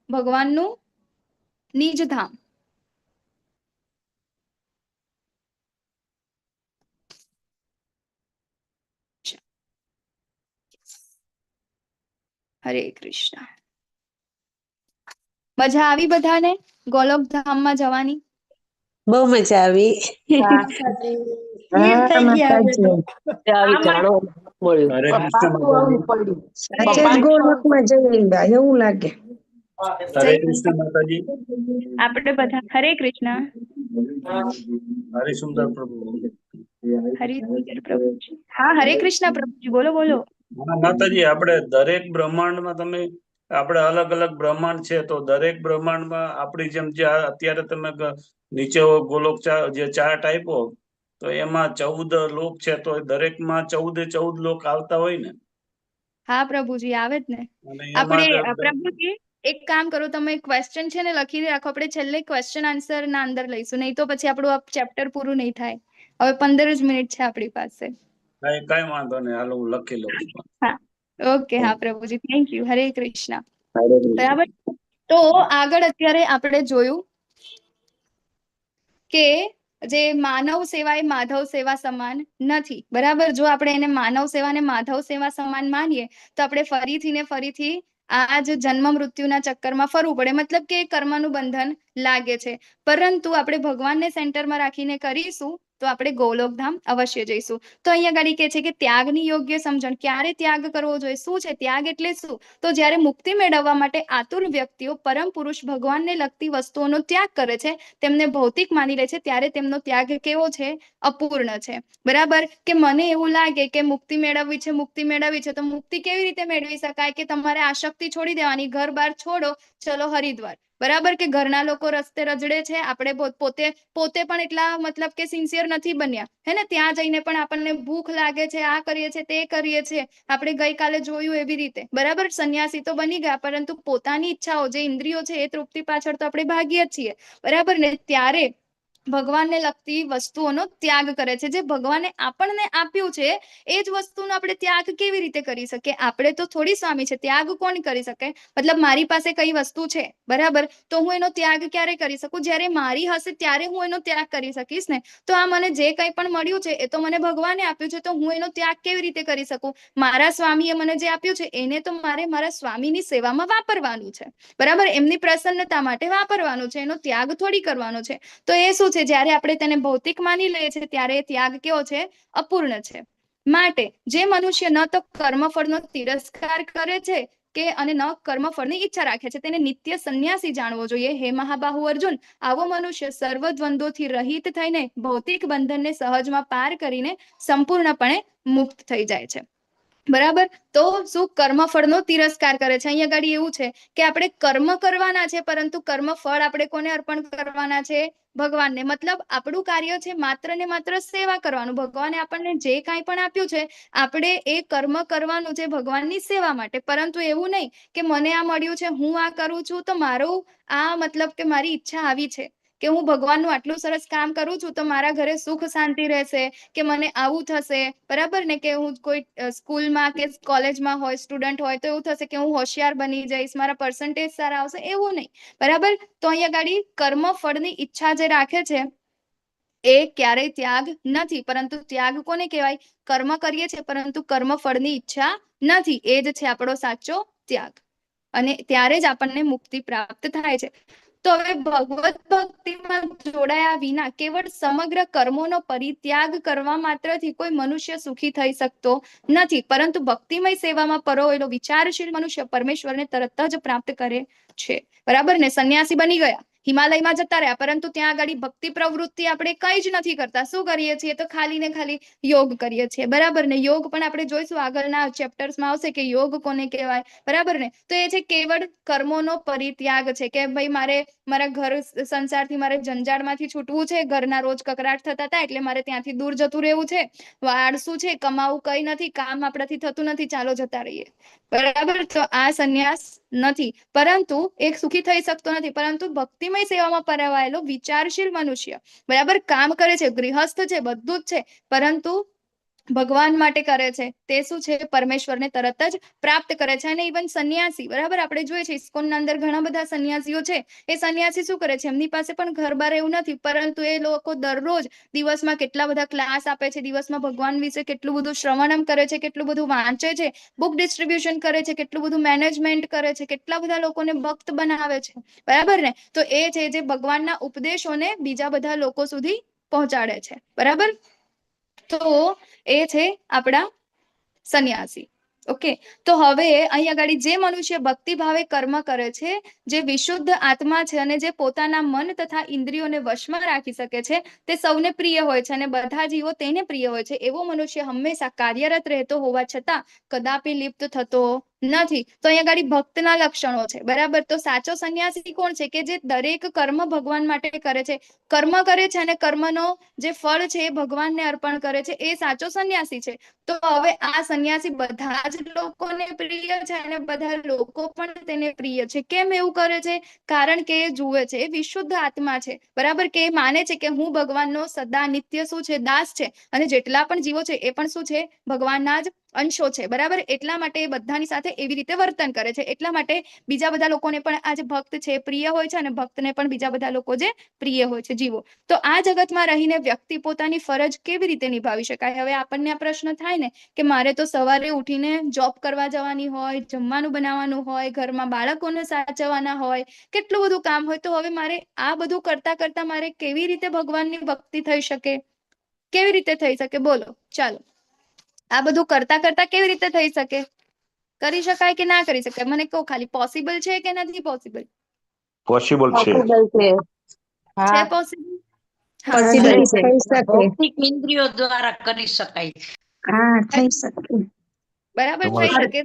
ભગવાનનું નિજ ધામ. હરે કૃષ્ણ. મજા આવી બધાને ગોલોક ધામમાં જવાની? બહુ મજા આવી. સાચે જ ગોળકમાં જઈ આવ્યા એવું લાગે. હરે કૃષ્ણ માતાજી. આપણે બધા હરે કૃષ્ણ. હરે સુંદર પ્રભુ. હરિ પ્રભુજી. હા, હરે કૃષ્ણ પ્રભુજી, બોલો બોલો. હા માતાજી, આપણે દરેક બ્રહ્માંડમાં તમે આપણે અલગ અલગ બ્રહ્માંડ છે, તો દરેક બ્રહ્માંડમાં આપણી જેમ જે અત્યારે તમે નીચે ગોલોક જે ચાર્ટ આપ્યો, તો એમાં 14 લોક છે, તો દરેકમાં 14 લોક આવતા હોય ને? હા પ્રભુજી, આવે જ ને. અને આપણે એમાં પ્રભુજી એક કામ કરો, તમે ક્વેશ્ચન છે ને લખી રાખો, આપણે છેલ્લે ક્વેશ્ચન આન્સર ના અંદર લઈશું, નહીં તો પછી આપણું આ ચેપ્ટર પૂરું નહીં થાય. હવે 15 જ મિનિટ છે આપણી પાસે. કઈ વાંધો નહીં, હાલો હું લખી લઉં છું. હા, ઓકે. હા પ્રભુજી, થેન્ક યુ. હરે કૃષ્ણ. બરાબર. તો આગળ અત્યારે આપણે જોયું કે જે માનવ સેવા એ માધવ સેવા સમાન નથી, બરાબર. જો આપણે એને માનવ સેવા ને માધવ સેવા સમાન માનીએ તો આપણે ફરીથી ને ફરીથી આ જ જન્મ મૃત્યુના ચક્કરમાં ફરવું પડે, મતલબ કે કર્મનું બંધન લાગે છે. પરંતુ આપણે ભગવાનને સેન્ટરમાં રાખીને કરીશું તો આપણે ગોલોકધામ અવશ્ય જઈશું. તો અહીંયા ગાડી કે છે કે ત્યાગની યોગ્ય સમજણ. ક્યારે ત્યાગ કરવો જોઈએ? શું છે ત્યાગ એટલે શું? તો જ્યારે મુક્તિ મેળવવા માટે આતુર વ્યક્તિઓ પરમ પુરુષ ભગવાનને લગતી વસ્તુઓનો ત્યાગ કરે છે, તેમને ભૌતિક માની લે છે, ત્યારે તેમનો ત્યાગ કેવો છે? અપૂર્ણ છે, બરાબર. કે મને એવું લાગે કે મુક્તિ મેળવવી છે, તો મુક્તિ કેવી રીતે મેળવી શકાય? કે તમારે આસક્તિ છોડી દેવાની, ઘર બાર છોડો, ચલો હરિદ્વાર, બરાબર. કે ઘરના લોકો રસ્તે રજડે છે, આપણે પોતે પણ એટલા મતલબ કે સિન્સિયર નથી બન્યા, હે ને. ત્યાં જઈને પણ આપણને ભૂખ લાગે છે, આ કરીએ છે, તે કરીએ છે. આપણે ગઈકાલે જોયું એવી રીતે, બરાબર. સંન્યાસી તો બની ગયા, પરંતુ પોતાની ઈચ્છાઓ જે ઇન્દ્રિયો છે એ તૃપ્તિ પાછળ તો આપણે ભાગીએ જ છીએ, બરાબર ને. ત્યારે ભગવાનને લગતી વસ્તુઓનો ત્યાગ કરે છે. જે ભગવાને આપણને આપ્યું છે એ જ વસ્તુનો આપણે ત્યાગ કેવી રીતે કરી શકીએ? આપણે તો થોડી સ્વામી છે, ત્યાગ કોણ કરી શકે? મતલબ મારી પાસે કઈ વસ્તુ છે, બરાબર, તો હું એનો ત્યાગ ક્યારે કરી શકું? જ્યારે મારી હશે ત્યારે હું એનો ત્યાગ કરી શકીશ ને. તો આ મને જે કંઈ પણ મળ્યું છે એ તો મને ભગવાને આપ્યું છે, તો હું એનો ત્યાગ કેવી રીતે કરી શકું? મારા સ્વામીએ મને જે આપ્યું છે એને તો મારે મારા સ્વામીની સેવામાં વાપરવાનું છે, બરાબર. એમની પ્રસન્નતા માટે વાપરવાનું છે, એનો ત્યાગ થોડી કરવાનો છે. તો એ શું છે? જ્યારે આપણે તેને ભૌતિક માની લઈએ છીએ ત્યારે એ ત્યાગ કેવો છે? અપૂર્ણ છે. માટે જે મનુષ્ય ન તો કર્મફળનો તિરસ્કાર કરે છે કે અને ન કર્મફળની ઈચ્છા રાખે છે, તેને નિત્ય સંન્યાસી જાણવો જોઈએ. હે મહાબાહુ અર્જુન, આવો મનુષ્ય સર્વ દ્વંદ્વોથી રહિત થઈને ભૌતિક બંધનને સહજમાં પાર કરીને સંપૂર્ણપણે મુક્ત થઈ જાય છે, બરાબર. તો શું કર્મફળનો તિરસ્કાર કરે છે? અહીંયા આગળ એવું છે કે આપણે કર્મ કરવાના છે, પરંતુ કર્મફળ આપણે કોને અર્પણ કરવાના છે? ભગવાનને. મતલબ આપણું કાર્ય છે માત્ર ને માત્ર સેવા કરવાનું. ભગવાને આપણને જે કાંઈ પણ આપ્યું છે, આપણે એ કર્મ કરવાનું છે ભગવાનની સેવા માટે. પરંતુ એવું નહીં કે મને આ મળ્યું છે, હું આ કરું છું, તો મારું આ મતલબ કે મારી ઈચ્છા આવી છે કે હું ભગવાનનું આટલું સરસ કામ કરું છું તો મારા ઘરે સુખ શાંતિ રહેશે, કે મને આવું થશે, બરાબર ને, કે હું કોઈ સ્કૂલમાં કે કોલેજમાં હોય, સ્ટુડન્ટ હોય તો એવું થશે કે હું હોશિયાર બની જઈશ, મારા પર્સન્ટેજ સારા આવશે, એવું નહીં, બરાબર. તો અહીંયા ગાડી કર્મ ફળની ઈચ્છા જે રાખે છે એ ક્યારેય ત્યાગ નથી. પરંતુ ત્યાગ કોને કહેવાય? કર્મ કરીએ છીએ પરંતુ કર્મ ફળની ઈચ્છા નથી, એ જ છે આપણો સાચો ત્યાગ. અને ત્યારે જ આપણને મુક્તિ પ્રાપ્ત થાય છે. તો હવે ભગવત ભક્તિમાં જોડાયા વિના કેવળ સમગ્ર કર્મોનો પરિત્યાગ કરવા માત્રથી કોઈ મનુષ્ય સુખી થઈ શકતો નથી. પરંતુ ભક્તિમય સેવામાં પરોવેલો વિચારશીલ મનુષ્ય પરમેશ્વરને તરત જ પ્રાપ્ત કરે છે. બરાબર ને? સંન્યાસી બની ગયા, હિમાલયમાં જતા રહ્યા, પરંતુ ત્યાં આગળ ભક્તિ પ્રવૃત્તિ આપણે કઈ જ નથી કરતા. શું કરીએ છીએ? તો ખાલી ને ખાલી યોગ કરીએ છીએ, બરાબર ને? યોગ પણ આપણે જોઈશું આગળના ચેપ્ટર્સમાં આવશે કે યોગ કોને કહેવાય, બરાબર ને? તો એ છે કેવળ કર્મોનો પરિત્યાગ છે, કે ભાઈ મારે મારા ઘર સંસારથી મારે જંજાળમાંથી છૂટવું છે, ઘરના રોજ કકરાટ થતા હતા એટલે મારે ત્યાંથી દૂર જતું રહેવું છે, આળસુ છે, કમાવું કઈ નથી, કામ આપણાથી થતું નથી, ચાલો જતા રહીએ, બરાબર. તો આ સંન્યાસ નથી, પરંતુ એક સુખી થઈ શકતો નથી. પરંતુ ભક્તિમય સેવામાં પરાવાયેલો વિચારશીલ મનુષ્ય, બરાબર, કામ કરે છે, ગૃહસ્થ છે, બધું જ છે, પરંતુ ભગવાન માટે કરે છે. તે શું છે? પરમેશ્વરને તરત જ પ્રાપ્ત કરે છે. અને ઇવન સંન્યાસી, બરાબર, આપણે જોઈએ છીએ ઇસ્કોનના અંદર ઘણા બધા સંન્યાસીઓ છે. એ સંન્યાસી શું કરે છે? એમની પાસે પણ ઘર-બાર એવું નથી, પરંતુ એ લોકો દરરોજ દિવસમાં કેટલા બધા ક્લાસ આપે છે, દિવસમાં ભગવાન વિશે કેટલું બધું શ્રવણમ કરે છે, કેટલું બધું વાંચે છે, બુક ડિસ્ટ્રીબ્યુશન કરે છે, કેટલું બધું મેનેજમેન્ટ કરે છે, કેટલા બધા લોકોને ભક્ત બનાવે છે, બરાબર ને? તો એ છે જે ભગવાનના ઉપદેશોને બીજા બધા લોકો સુધી પહોંચાડે છે, બરાબર. તો એ છે આપણા સંન્યાસી. ઓકે, તો હવે અહીંયા આગળ જે મનુષ્ય ભક્તિ ભાવે કર્મ કરે છે, જે વિશુદ્ધ આત્મા છે અને જે પોતાના મન તથા ઇન્દ્રિયોને વશમાં રાખી શકે છે, તે સૌને પ્રિય હોય છે અને બધા જીવો તેને પ્રિય હોય છે. એવો મનુષ્ય હંમેશા કાર્યરત રહેતો હોવા છતાં કદાપી લિપ્ત થતો નથી. તો અહીંયા આગળ ભક્તના લક્ષણો છે, બરાબર. તો સાચો સંન્યાસી કોણ છે? કે જે દરેક કર્મ ભગવાન માટે કરે છે, કર્મ કરે છે અને કર્મનો જે ફળ છે એ ભગવાનને અર્પણ કરે છે, એ સાચો સંન્યાસી છે. તો હવે આ સંન્યાસી બધા જ લોકોને પ્રિય છે અને બધા લોકો પણ તેને પ્રિય છે. કેમ એવું કરે છે? કારણ કે એ જુએ છે, એ વિશુદ્ધ આત્મા છે, બરાબર, કે એ માને છે કે હું ભગવાનનો સદા નિત્ય શું છે? દાસ છે. અને જેટલા પણ જીવો છે એ પણ શું છે? ભગવાનના જ અંશો છે, બરાબર. એટલા માટે એ બધાની સાથે એવી રીતે વર્તન કરે છે. એટલા માટે બીજા બધા લોકોને પણ આ જે ભક્ત છે પ્રિય હોય છે અને ભક્તને પણ બીજા બધા લોકો જે પ્રિય હોય છે, જીવો. તો આ જગતમાં રહીને વ્યક્તિ પોતાની ફરજ કેવી રીતે નિભાવી શકાય? હવે આપણને આ પ્રશ્ન થાય ને કે મારે તો સવારે ઉઠીને જોબ કરવા જવાની હોય, જમવાનું બનાવવાનું હોય, ઘરમાં બાળકોને સાચવવાના હોય, કેટલું બધું કામ હોય. તો હવે મારે આ બધું કરતા કરતા મારે કેવી રીતે ભગવાનની ભક્તિ થઈ શકે? કેવી રીતે થઈ શકે? બોલો, ચાલો. આ બધું કરતા કરતા કેવી રીતે થઈ શકે? કરી શકાય કે ના કરી શકાય? મને કહો ખાલી, પોસિબલ છે કે નથી પોસિબલ? પોસિબલ છે. પોસિબલ છે. હા, છે પોસિબલ? હા, પોસિબલ હા, છે. થઈ શકે. ભૌતિક ઇન્દ્રિયો દ્વારા કરી શકાય છે. હા, થઈ શકે. બરાબર, થઈ શકે.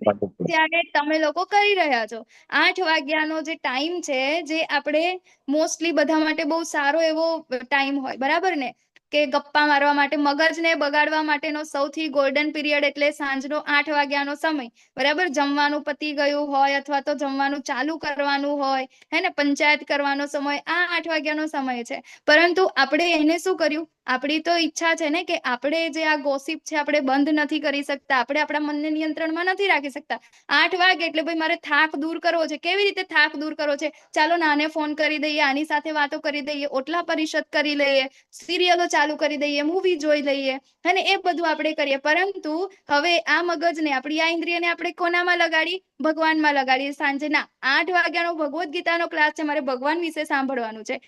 ત્યારે તમે લોકો કરી રહ્યા છો. 8 વાગ્યાનો જે ટાઈમ છે, જે આપણે મોસ્ટલી બધા માટે બહુ સારો એવો ટાઈમ હોય, બરાબર ને? કે ગપ્પા મારવા માટે, મગજને બગાડવા માટેનો સૌથી ગોલ્ડન પીરિયડ એટલે સાંજનો 8 વાગ્યાનો સમય, બરાબર. જમવાનું પતી ગયું હોય અથવા તો જમવાનું ચાલુ કરવાનું હોય, હે ને, પંચાયત કરવાનો સમય, આ 8 વાગ્યાનો સમય છે. પરંતુ આપણે એને શું કર્યું? આપણી તો ઈચ્છા છે ને કે આપણે જે આ ગોસિપ છે આપણે બંધ નથી કરી શકતા, આપણે આપણા મનને નિયંત્રણમાં નથી રાખી શકતા. 8 વાગે એટલે ભાઈ મારે થાક દૂર કરવો છે. કેવી રીતે થાક દૂર કરવો છે? ચાલો નાને ફોન કરી દઈએ, આની સાથે વાતો કરી દઈએ, ઓટલા પરિષદ કરી લઈએ, સિરિયલો ચાલુ કરી દઈએ, મૂવી જોઈ લઈએ, અને એ બધું આપણે કરીએ. પરંતુ હવે આ મગજને, આપણી આ ઇન્દ્રિયને આપણે કોનામાં લગાડી? ભગવાનમાં લગાડીએ. સાંજે ના, 8 વાગ્યાનો ભગવદ્ ગીતાનો ક્લાસ છે, મારે ભગવાન વિશે સાંભળવાનું છે.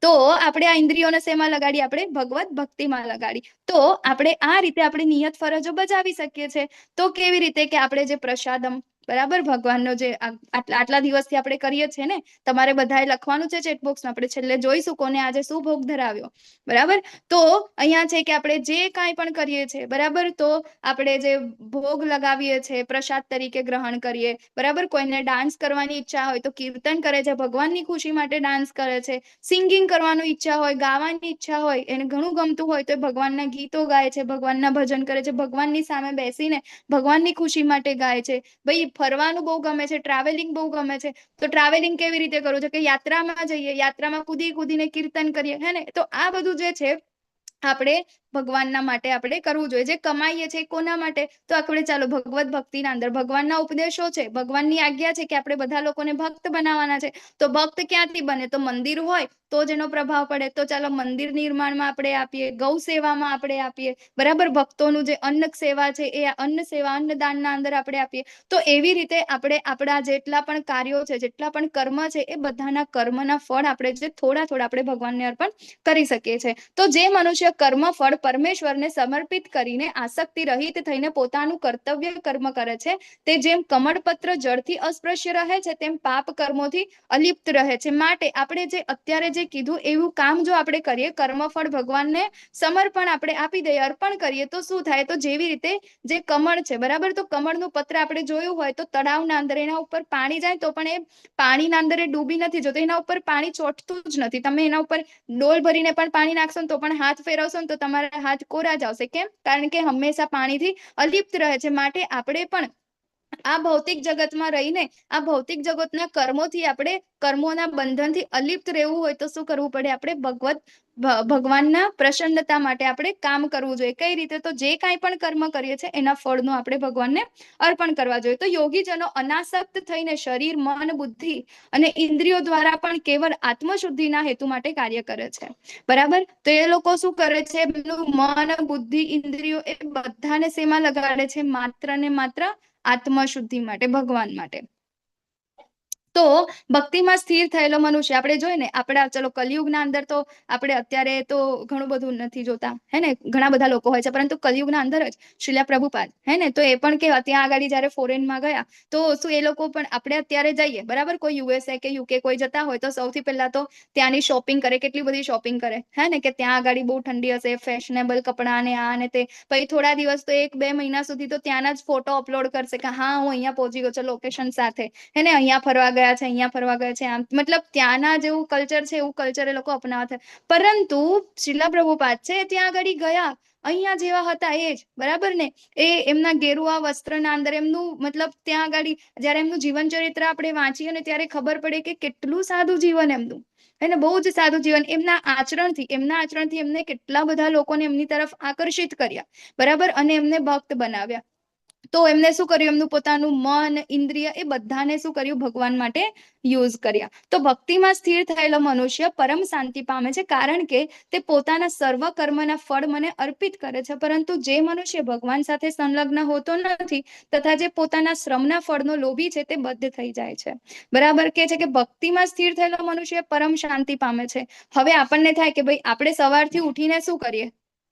તો આપણે આ ઇન્દ્રિયોને શેમાં લગાડી? આપણે ભગવત ભક્તિમાં લગાડી. તો આપણે આ રીતે આપણે નિયત ફરજો બજાવી શકીએ છીએ. તો કેવી રીતે? કે આપણે જે પ્રસાદમ, બરાબર, ભગવાનનો જે આટલા દિવસથી આપણે કરીએ છીએ ને, તમારે બધાએ લખવાનું છે ચેટબોક્સમાં, આપણે છેલ્લે જોઈશું કોને આજે શું ભોગ ધરાવ્યો, બરાબર. તો અહીંયા છે કે આપણે જે કાંઈ પણ કરીએ છીએ, બરાબર, તો આપણે જે ભોગ લગાવીએ છીએ પ્રસાદ તરીકે ગ્રહણ કરીએ, બરાબર. કોઈને ડાન્સ કરવાની ઈચ્છા હોય તો કીર્તન કરે છે, ભગવાનની ખુશી માટે ડાન્સ કરે છે. સિંગિંગ કરવાની ઈચ્છા હોય, ગાવાની ઈચ્છા હોય, એને ઘણું ગમતું હોય તો ભગવાનના ગીતો ગાય છે, ભગવાનના ભજન કરે છે, ભગવાનની સામે બેસીને ભગવાનની ખુશી માટે ગાય છે. ભાઈ ફરવાનું બહુ ગમે છે, ટ્રાવેલિંગ બહુ ગમે છે, તો ટ્રાવેલિંગ કેવી રીતે કરવું છે કે યાત્રામાં જઈએ, યાત્રામાં કૂદીને કીર્તન કરીએ, હે ને? તો આ બધું જે છે આપણે ભગવાનના માટે આપણે કરવું જોઈએ. જે કમાઈએ છીએ કોના માટે? તો આપણે ચાલો ભગવત ભક્તિના અંદર ભગવાનના ઉપદેશો છે, ભગવાનની આજ્ઞા છે કે આપણે બધા લોકોને ભક્ત બનાવવાના છે. તો ભક્ત ક્યાંથી બને? તો મંદિર હોય તો જ એનો પ્રભાવ પડે. તો ચાલો મંદિર નિર્માણમાં આપણે આપીએ, ગૌ સેવામાં આપણે આપીએ, બરાબર? ભક્તોનું જે અન્ન સેવા છે એ અન્ન સેવા, અન્નદાનના અંદર આપણે આપીએ. તો એવી રીતે આપણે આપણા જેટલા પણ કાર્યો છે, જેટલા પણ કર્મ છે, એ બધાના કર્મના ફળ આપણે જે થોડા થોડા આપણે ભગવાનને અર્પણ કરી શકીએ છીએ. તો જે મનુષ્ય કર્મ ફળ પરમેશ્વરને સમર્પિત કરીને આસક્તિ રહિત થઈને પોતાનું કર્તવ્ય કર્મ કરે છે, તે જેમ કમળપત્ર જળથી અસ્પૃશ્ય રહે છે, તેમ પાપ કર્મોથી અલિપ્ત રહે છે. માટે આપણે જે અત્યારે જે કીધું એવું કામ જો આપણે કરીએ, કર્મફળ ભગવાનને સમર્પણ આપણે આપી દઈએ, અર્પણ કરીએ, તો શું થાય? તો જેવી રીતે જે કમળ છે, બરાબર? તો કમળનું પત્ર આપણે જોયું હોય તો તળાવના અંદર એના ઉપર પાણી જાય તો પણ એ પાણીના અંદર એ ડૂબી નથી જતો, એના ઉપર પાણી ચોંટતું જ નથી. તમે એના ઉપર ડોલ ભરીને પણ પાણી નાખશો ને તો પણ હાથ ફેરવશો ને તો તમારા હાથ કોરા જ આવશે. કેમ? કારણ કે હંમેશા પાણીથી અલિપ્ત રહે છે. માટે આપણે પણ આ ભૌતિક જગતમાં રહીને આ ભૌતિક જગતના કર્મોથી આપણે કર્મોના બંધનથી અલિપ્ત રહેવું હોય તો શું કરવું પડે? આપણે ભગવાનના પ્રસન્નતા માટે આપણે કામ કરવું જોઈએ. કઈ રીતે? તો જે કાંઈ પણ કર્મ કરીએ છીએ એના ફળનું આપણે ભગવાનને અર્પણ કરવા જોઈએ. તો યોગીજનો અનાસક્ત થઈને શરીર, મન, બુદ્ધિ અને ઇન્દ્રિયો દ્વારા પણ કેવળ આત્મશુદ્ધિના હેતુ માટે કાર્ય કરે છે, બરાબર? તો એ લોકો શું કરે છે? એમનું મન, બુદ્ધિ, ઇન્દ્રિયો એ બધાને શેમાં લગાડે છે? માત્ર ને માત્ર આત્મશુદ્ધિ માટે, ભગવાન માટે. તો ભક્તિમાં સ્થિર થયેલો મનુષ્ય આપણે જોઈએ ને, આપણા ચલો કલિયુગના અંદર તો આપણે અત્યારે તો ઘણું બધું નથી જોતા, હે ને? ઘણા બધા લોકો હોય છે, પરંતુ કલિયુગના અંદર જ શ્રીલા પ્રભુપાદ, હે ને? તો એ પણ કેવા ત્યાં આગળ જયારે ફોરેનમાં ગયા તો શું એ લોકો પણ આપણે અત્યારે જઈએ, બરાબર? કોઈ USA કે UK કોઈ જતા હોય તો સૌથી પહેલા તો ત્યાંની શોપિંગ કરે. કેટલી બધી શોપિંગ કરે, હે ને? કે ત્યાં આગળ બહુ ઠંડી હશે, ફેશનેબલ કપડાં ને આ ને તે. પછી થોડા દિવસ તો 1-2 મહિના સુધી તો ત્યાંના જ ફોટો અપલોડ કરશે કે હા હું અહીંયા પહોંચી ગયો છું લોકેશન સાથે, હે ને? અહીંયા ફરવા ગયા છે, અહીંયા ફરવા ગયા છે. આમ મતલબ ત્યાંના જેવું કલ્ચર છે એવું કલ્ચર એ લોકો અપનાવતા. પરંતુ શ્રીલા પ્રભુપાદ છે ત્યાં આગળ ગયા, અહીંયા જેવા હતા એ જ, બરાબર ને? એ એમના ગેરુઆ વસ્ત્રના અંદર એમનું મતલબ ત્યાં આગળ જયારે એમનું જીવન ચરિત્ર આપણે વાંચીએ ને ત્યારે ખબર પડે કે કેટલું સાદું જીવન એમનું, એને બહુ જ સાદું જીવન. એમના આચરણથી એમને કેટલા બધા લોકોને એમની તરફ આકર્ષિત કર્યા, બરાબર? અને એમને ભક્ત બનાવ્યા. તો એમને શું કર્યું? એમનું પોતાનું મન, ઇન્દ્રિય એ બધાને શું કર્યું? ભગવાન માટે યુઝ કર્યા. તો ભક્તિમાં સ્થિર થયેલો મનુષ્ય પરમ શાંતિ પામે છે, કારણ કે તે પોતાના સર્વ કર્મના ફળ મને અર્પિત કરે છે. પરંતુ જે મનુષ્ય ભગવાન સાથે સંલગ્ન હોતો નથી તથા જે પોતાના શ્રમના ફળનો લોભી છે તે બદ્ધ થઈ જાય છે, બરાબર? કે છે કે ભક્તિમાં સ્થિર થયેલો મનુષ્ય પરમ શાંતિ પામે છે. હવે આપણને થાય કે ભાઈ આપણે સવારથી ઉઠીને શું કરીએ?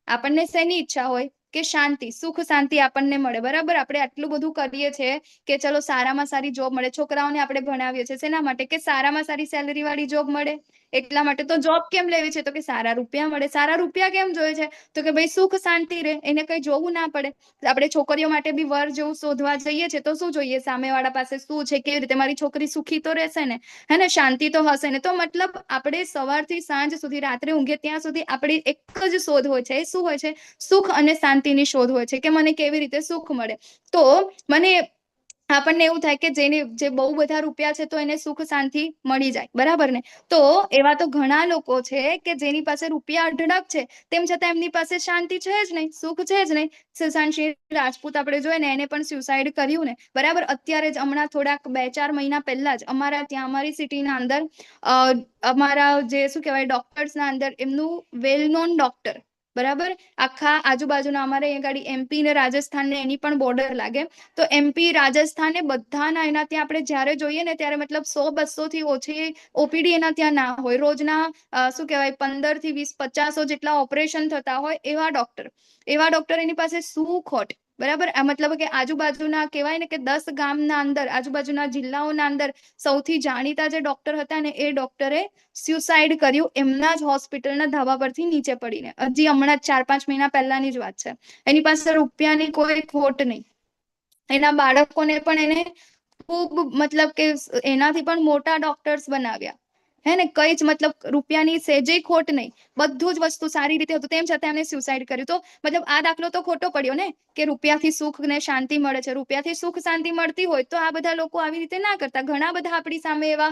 આપણને શેની ઈચ્છા હોય? કે શાંતિ, સુખ શાંતિ આપણને મળે, બરાબર? આપણે આટલું બધું કરીએ છીએ કે ચલો સારામાં સારી જોબ મળે. છોકરાઓને આપણે ભણાવીએ છીએ શેના માટે? કે સારામાં સારી સેલરી વાળી જોબ મળે, એટલા માટે. તો જોબ કેમ લેવી છે? તો કે સારા રૂપિયા મળે. સારા રૂપિયા કેમ જોઈએ છે? તો કે ભાઈ સુખ શાંતિ રહે, એને કઈ જોવું ના પડે. આપણે છોકરીઓ માટે બી વર જેવું શોધવા જઈએ છીએ તો શું જોઈએ? સામેવાળા પાસે શું છે, કેવી રીતે મારી છોકરી સુખી તો રહેશે ને, હે ને? શાંતિ તો હશે ને? તો મતલબ આપણે સવારથી સાંજ સુધી, રાત્રે ઊંઘે ત્યાં સુધી આપણી એક જ શોધ હોય છે. એ શું હોય છે? સુખ અને શાંતિની શોધ હોય છે કે મને કેવી રીતે સુખ મળે. તો મને આપણને એવું થાય કે જે બહુ બધા રૂપિયા છે તો એને સુખ શાંતિ મળી જાય, બરાબર ને? તો એવા તો ઘણા લોકો છે કે જેની પાસે રૂપિયા અઢળક છે, તેમ છતાં એમની પાસે શાંતિ છે જ નહીં, સુખ છે જ નહીં. સુશાંત રાજપૂત આપણે જોઈએ ને, એને પણ સ્યુસાઇડ કર્યું ને, બરાબર? અત્યારે જ હમણાં થોડાક 2-4 મહિના પહેલા જ અમારા ત્યાં અમારી સિટીના અંદર અમારા જે શું કહેવાય ડોક્ટર્સના અંદર એમનું વેલ નોન ડોક્ટર, બરાબર? આખા આજુબાજુના અમારે અહીંયા ગાડી MP ને રાજસ્થાન ને એની પણ બોર્ડર લાગે. તો MP રાજસ્થાન ને બધાના એના ત્યાં આપણે જ્યારે જોઈએ ને ત્યારે મતલબ 100-200 થી ઓછી OPD એના ત્યાં ના હોય. રોજના શું કહેવાય 15 થી 20-50 જેટલા ઓપરેશન થતા હોય એવા ડોક્ટર એની પાસે શું ખોટ, બરાબર? આ મતલબ કે આજુબાજુના કહેવાય ને કે 10 ગામના અંદર, આજુબાજુના જિલ્લાઓના અંદર સૌથી જાણીતા જે ડોક્ટર હતા ને એ ડોક્ટરે સ્યુસાઇડ કર્યું એમના જ હોસ્પિટલના ધાબા પરથી નીચે પડીને. હજી હમણાં 4-5 મહિના પહેલાની જ વાત છે. એની પાસે રૂપિયાની કોઈ ખોટ નહીં. એના બાળકોને પણ એને ખૂબ મતલબ કે એનાથી પણ મોટા ડોક્ટર્સ બનાવ્યા, હે ને, કઈ જ મતલબ રૂપિયાની સેજે ખોટ નહીં, બધું જ વસ્તુ સારી રીતે હતું, તેમ છતાં એમને સુસાઇડ કર્યું. તો મતલબ આ દાખલો તો ખોટો પડ્યો ને, કે રૂપિયાથી સુખ ને શાંતિ મળે છે. રૂપિયાથી સુખ શાંતિ મળતી હોય તો આ બધા લોકો આવી રીતે ના કરતા. ઘણા બધા આપણી સામે એવા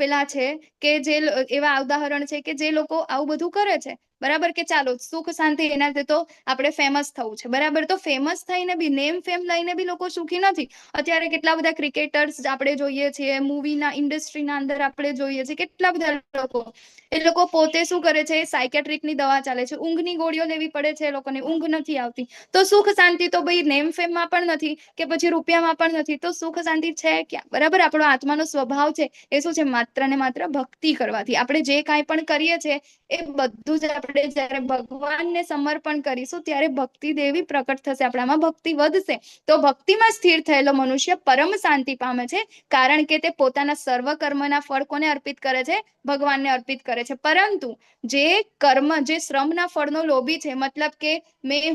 પેલા છે કે જે એવા ઉદાહરણ છે કે જે લોકો આવું બધું કરે છે. બરાબર, કે ચાલો સુખ શાંતિ એના તો આપણે ફેમસ થવું છે. બરાબર, તો ફેમસ થઈને બી નેમ ફેમ લઈને બી લોકો સુખી નથી. અત્યારે કેટલા બધા ક્રિકેટર્સ આપણે જોઈએ છીએ, મૂવીના ઇન્ડસ્ટ્રીના અંદર આપણે જોઈએ છીએ, કેટલા બધા લોકો એ લોકો પોતે શું કરે છે, સાયકેટ્રિકની દવા ચાલે છે, ઊંઘની ગોળીઓ લેવી પડે છે, એ લોકોને ઊંઘ નથી આવતી. તો સુખ શાંતિ તો ભાઈ નેમ ફેમમાં પણ નથી કે પછી રૂપિયામાં પણ નથી. તો સુખ શાંતિ છે ક્યાં? બરાબર, આપણો આત્માનો સ્વભાવ છે એ શું છે? માત્ર ને માત્ર ભક્તિ કરવાથી. આપણે જે કાંઈ પણ કરીએ છીએ એ બધું જ આપણે જયારે ભગવાનને સમર્પણ કરીશું ત્યારે ભક્તિ દેવી પ્રકટ થશે, આપણામાં ભક્તિ વધશે. તો ભક્તિમાં સ્થિર થયેલો મનુષ્ય પરમ શાંતિ પામે છે, કારણ કે તે પોતાના સર્વ કર્મના ફળ કોને અર્પિત કરે છે? ભગવાનને અર્પિત કરે છે. પરંતુ જે કર્મ, જે શ્રમના ફળનો લોભી છે, મતલબ કે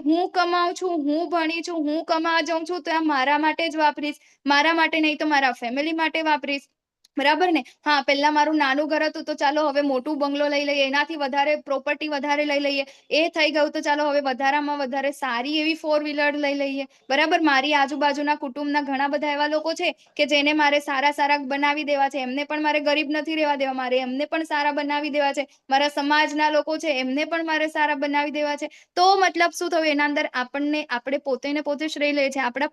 હું કમાઉં છું, હું ભણી છું, હું કમાવા જાઉં છું, તો આ મારા માટે જ વાપરીશ, મારા માટે નહીં તો મારા ફેમિલી માટે વાપરીશ. બરાબર ને? હા, પહેલા મારું નાનું ઘર હતું તો ચાલો હવે મોટું બંગલો લઈ લઈએ, એનાથી વધારે પ્રોપર્ટી વધારે લઈ લઈએ. એ થઈ ગયું તો ચાલો હવે વધારામાં વધારે સારી એવી 4 વ્હીલર લઈ લઈએ. બરાબર, મારી આજુબાજુના કુટુંબના ઘણા બધા એવા લોકો છે કે જેને મારે સારા સારા બનાવી દેવા છે, એમને પણ મારે ગરીબ નથી રહેવા દેવા, મારે એમને પણ સારા બનાવી દેવા છે. મારા સમાજના લોકો છે એમને પણ મારે સારા બનાવી દેવા છે. તો મતલબ શું થયું? એના અંદર આપણે પોતે ને પોતે શ્રેય લઈએ છીએ. આપણા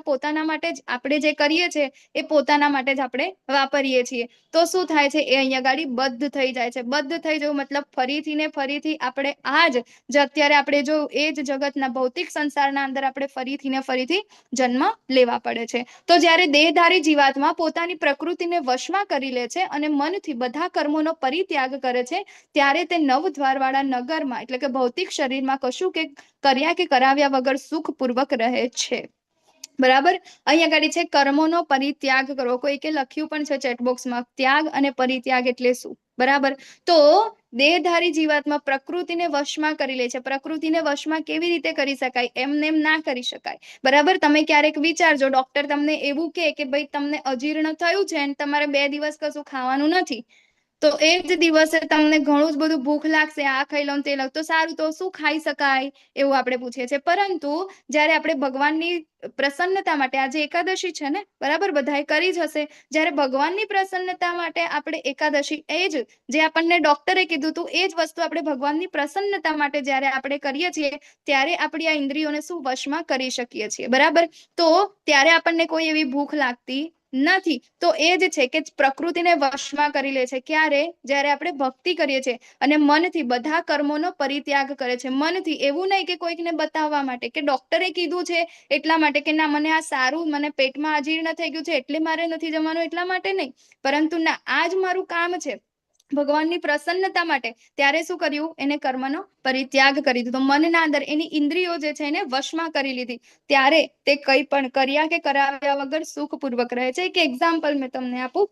પોતાના માટે જ આપણે જે કરીએ છીએ એ પોતાના માટે જ આપણે વાપરીએ છીએ. તો શું થાય છે? એ અહીંયા ગાડી બંધ થઈ જાય છે. બંધ થઈ જવું મતલબ ફરીથી ને ફરીથી આપણે અત્યારે આપણે જો એ જ જગતના ભૌતિક સંસારના અંદર આપણે ફરીથી ને ફરીથી જન્મ લેવા પડે છે. તો જ્યારે દેહધારી જીવાત્મા પોતાની પ્રકૃતિને વશમાં કરી લે છે અને મનથી બધા કર્મોનો પરિત્યાગ કરે છે, ત્યારે તે નવ દ્વારવાળા નગરમાં એટલે કે ભૌતિક શરીરમાં કશું કે કર્યા કે કરાવ્યા વગર સુખપૂર્વક રહે છે. બરાબર, અહીંયા આગળ છે કર્મોનો પરિત્યાગ કરવો. કોઈકે લખ્યું પણ છે ચેટબોક્સમાં, ત્યાગ અને પરિત્યાગ એટલે શું? બરાબર, તો દેહધારી જીવાત્મા પ્રકૃતિને વશમાં કરી લે છે. પ્રકૃતિને વશમાં કેવી રીતે કરી શકાય? એમને એમ ના કરી શકાય. બરાબર, તમે ક્યારેક વિચારજો, ડોક્ટર તમને એવું કે ભાઈ તમને અજીર્ણ થયું છે અને તમારે 2 દિવસ કશું ખાવાનું નથી, તો એ જ દિવસે તમને ઘણું જ બધું ભૂખ લાગશે, આ ખાઈ લો તે લો, તો સારું, તો શું ખાઈ શકાય એવું આપણે પૂછીએ છીએ. પરંતુ જ્યારે આપણે ભગવાનની પ્રસન્નતા માટે, આજે એકાદશી છે ને, બરાબર, બધાએ કરી જ હશે. જ્યારે ભગવાનની પ્રસન્નતા માટે આપણે એકાદશી, એ જ જે આપણને ડોક્ટરે કીધું હતું એ જ વસ્તુ આપણે ભગવાનની પ્રસન્નતા માટે જ્યારે આપણે કરીએ છીએ ત્યારે આપણી આ ઇન્દ્રિયોને શું વશમાં કરી શકીએ છીએ. બરાબર, તો ત્યારે આપણને કોઈ એવી ભૂખ લાગતી નથી. તો એ જ છે કે પ્રકૃતિને વશમાં કરી લે છે. ક્યારે? જ્યારે આપણે ભક્તિ કરીએ છીએ અને મનથી બધા કર્મોનો પરિત્યાગ કરે છે. મનથી, એવું નહીં કે કોઈકને બતાવવા માટે કે ડોક્ટરે કીધું છે એટલા માટે કે ના મને આ સારું, મને પેટમાં અજીર્ણ થઈ ગયું છે એટલે મારે નથી જમવાનું, એટલા માટે નહીં. પરંતુ ના, આ જ મારું કામ છે ભગવાનની પ્રસન્નતા માટે. ત્યારે શું કર્યું? એને કર્મનો પરિત્યાગ કરી દીધો. મનના અંદર એની ઇન્દ્રિયો જે છે એને વશમાં કરી લીધી. ત્યારે તે કંઈ પણ કર્યા કે કરાવ્યા વગર સુખપૂર્વક રહે છે. એક એક્ઝામ્પલ મેં તમને આપું.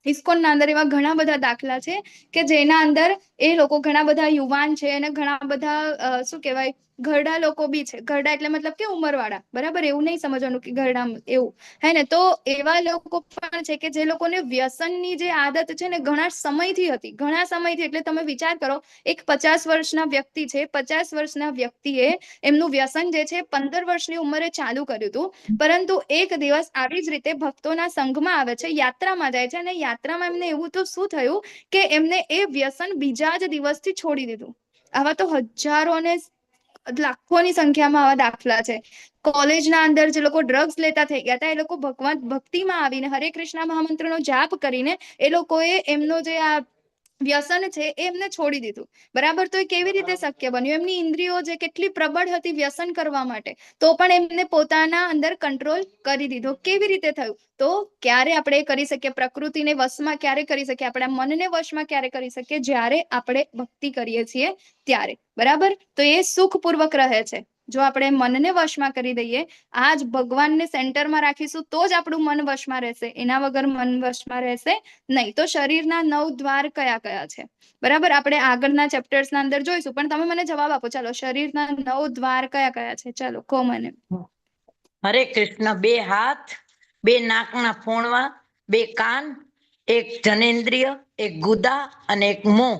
ઇસ્કોનના અંદર એવા ઘણા બધા દાખલા છે કે જેના અંદર એ લોકો ઘણા બધા યુવાન છે અને ઘણા બધા શું કહેવાય, ઘરડા લોકો બી છે. ઘરડા એટલે મતલબ કે ઉંમરવાળા. બરાબર, એવું નહીં સમજવાનું કે ઘરડા એવું, હે ને. તો એવા લોકો પણ છે કે જે લોકોને વ્યસનની જે આદત છે ને ઘણા સમયથી હતી, ઘણા સમયથી. એટલે તમે વિચાર કરો, એક 50 વર્ષના વ્યક્તિ છે, 50 વર્ષના વ્યક્તિએ એમનું વ્યસન જે છે 15 વર્ષની ઉંમરે ચાલુ કર્યું હતું. પરંતુ એક દિવસ આવી જ રીતે ભક્તોના સંઘમાં આવે છે, યાત્રામાં જાય છે અને યાત્રામાં એમને એવું તો શું થયું કે એમને એ વ્યસન બીજા જ દિવસથી છોડી દીધું. આવા તો હજારો અને લાખોની સંખ્યામાં આવા દાખલા છે. કોલેજના અંદર જે લોકો ડ્રગ્સ લેતા થઈ ગયા હતા, એ લોકો ભગવાન ભક્તિમાં આવીને હરે કૃષ્ણ મહામંત્રનો જાપ કરીને એ લોકોએ એમનો જે આ વ્યસન છે એ એમને છોડી દીધું. બરાબર, તો એ કેવી રીતે શક્ય બન્યું? એમની ઇન્દ્રિયો જે કેટલી પ્રબળ હતી વ્યસન કરવા માટે, તો પણ એમને પોતાના અંદર કંટ્રોલ કરી દીધો. કેવી રીતે થયું? તો ક્યારે આપણે કરી શકીએ પ્રકૃતિને વશમાં? ક્યારે કરી શકીએ? આપણા મનને વશમાં ક્યારે કરી શકીએ? જ્યારે આપણે ભક્તિ કરીએ છીએ ત્યારે. બરાબર, તો એ સુખપૂર્વક રહે છે. જો આપણે મનને વશમાં કરી દઈએ, આ જ ભગવાનને સેન્ટરમાં રાખીશું તો જ આપણું મન વશમાં રહેશે. એના વગર મન વશમાં રહેશે નહીં. તો શરીરના 9 દ્વાર કયા કયા છે? બરાબર, આપણે આગળના ચેપ્ટર્સના અંદર જોઈશું, પણ તમે મને જવાબ આપો. ચાલો, શરીરના 9 દ્વાર કયા કયા છે? ચાલો, કહો મને. હરે કૃષ્ણ. 2 હાથ, 2 નાકના ફોણવા, 2 કાન, એક જનેન્દ્રિય, એક ગુદા અને એક મોં.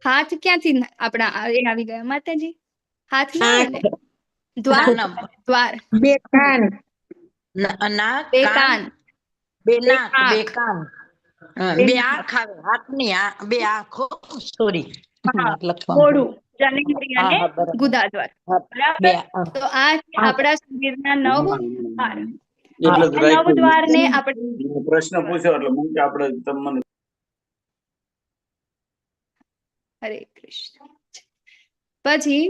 હાથ ક્યાંથી આપણા એ આવી ગયા માતાજી? હાથ ના આવે ને, દ્વાર ના, દ્વાર, બે કાન, નાક, બે કાન, કાન, બે બે નાક, બે આંખ, કાન, બે બે નાક, આંખ આવે. હાથની બે આંખો, સોરી હા, લખવાનું. મોઢું, જનેન્દ્રિય હા અને હા બરાબર. ગુદા દ્વાર. હા, બરાબર. બે તો આ છે આપણા શરીરના 9 દ્વાર. એટલે જ આ 9 રાખ્યું. દ્વારને આપણે પ્રશ્ન પૂછ્યો એટલે હું કે આપણે તમને હરે કૃષ્ણ. પછી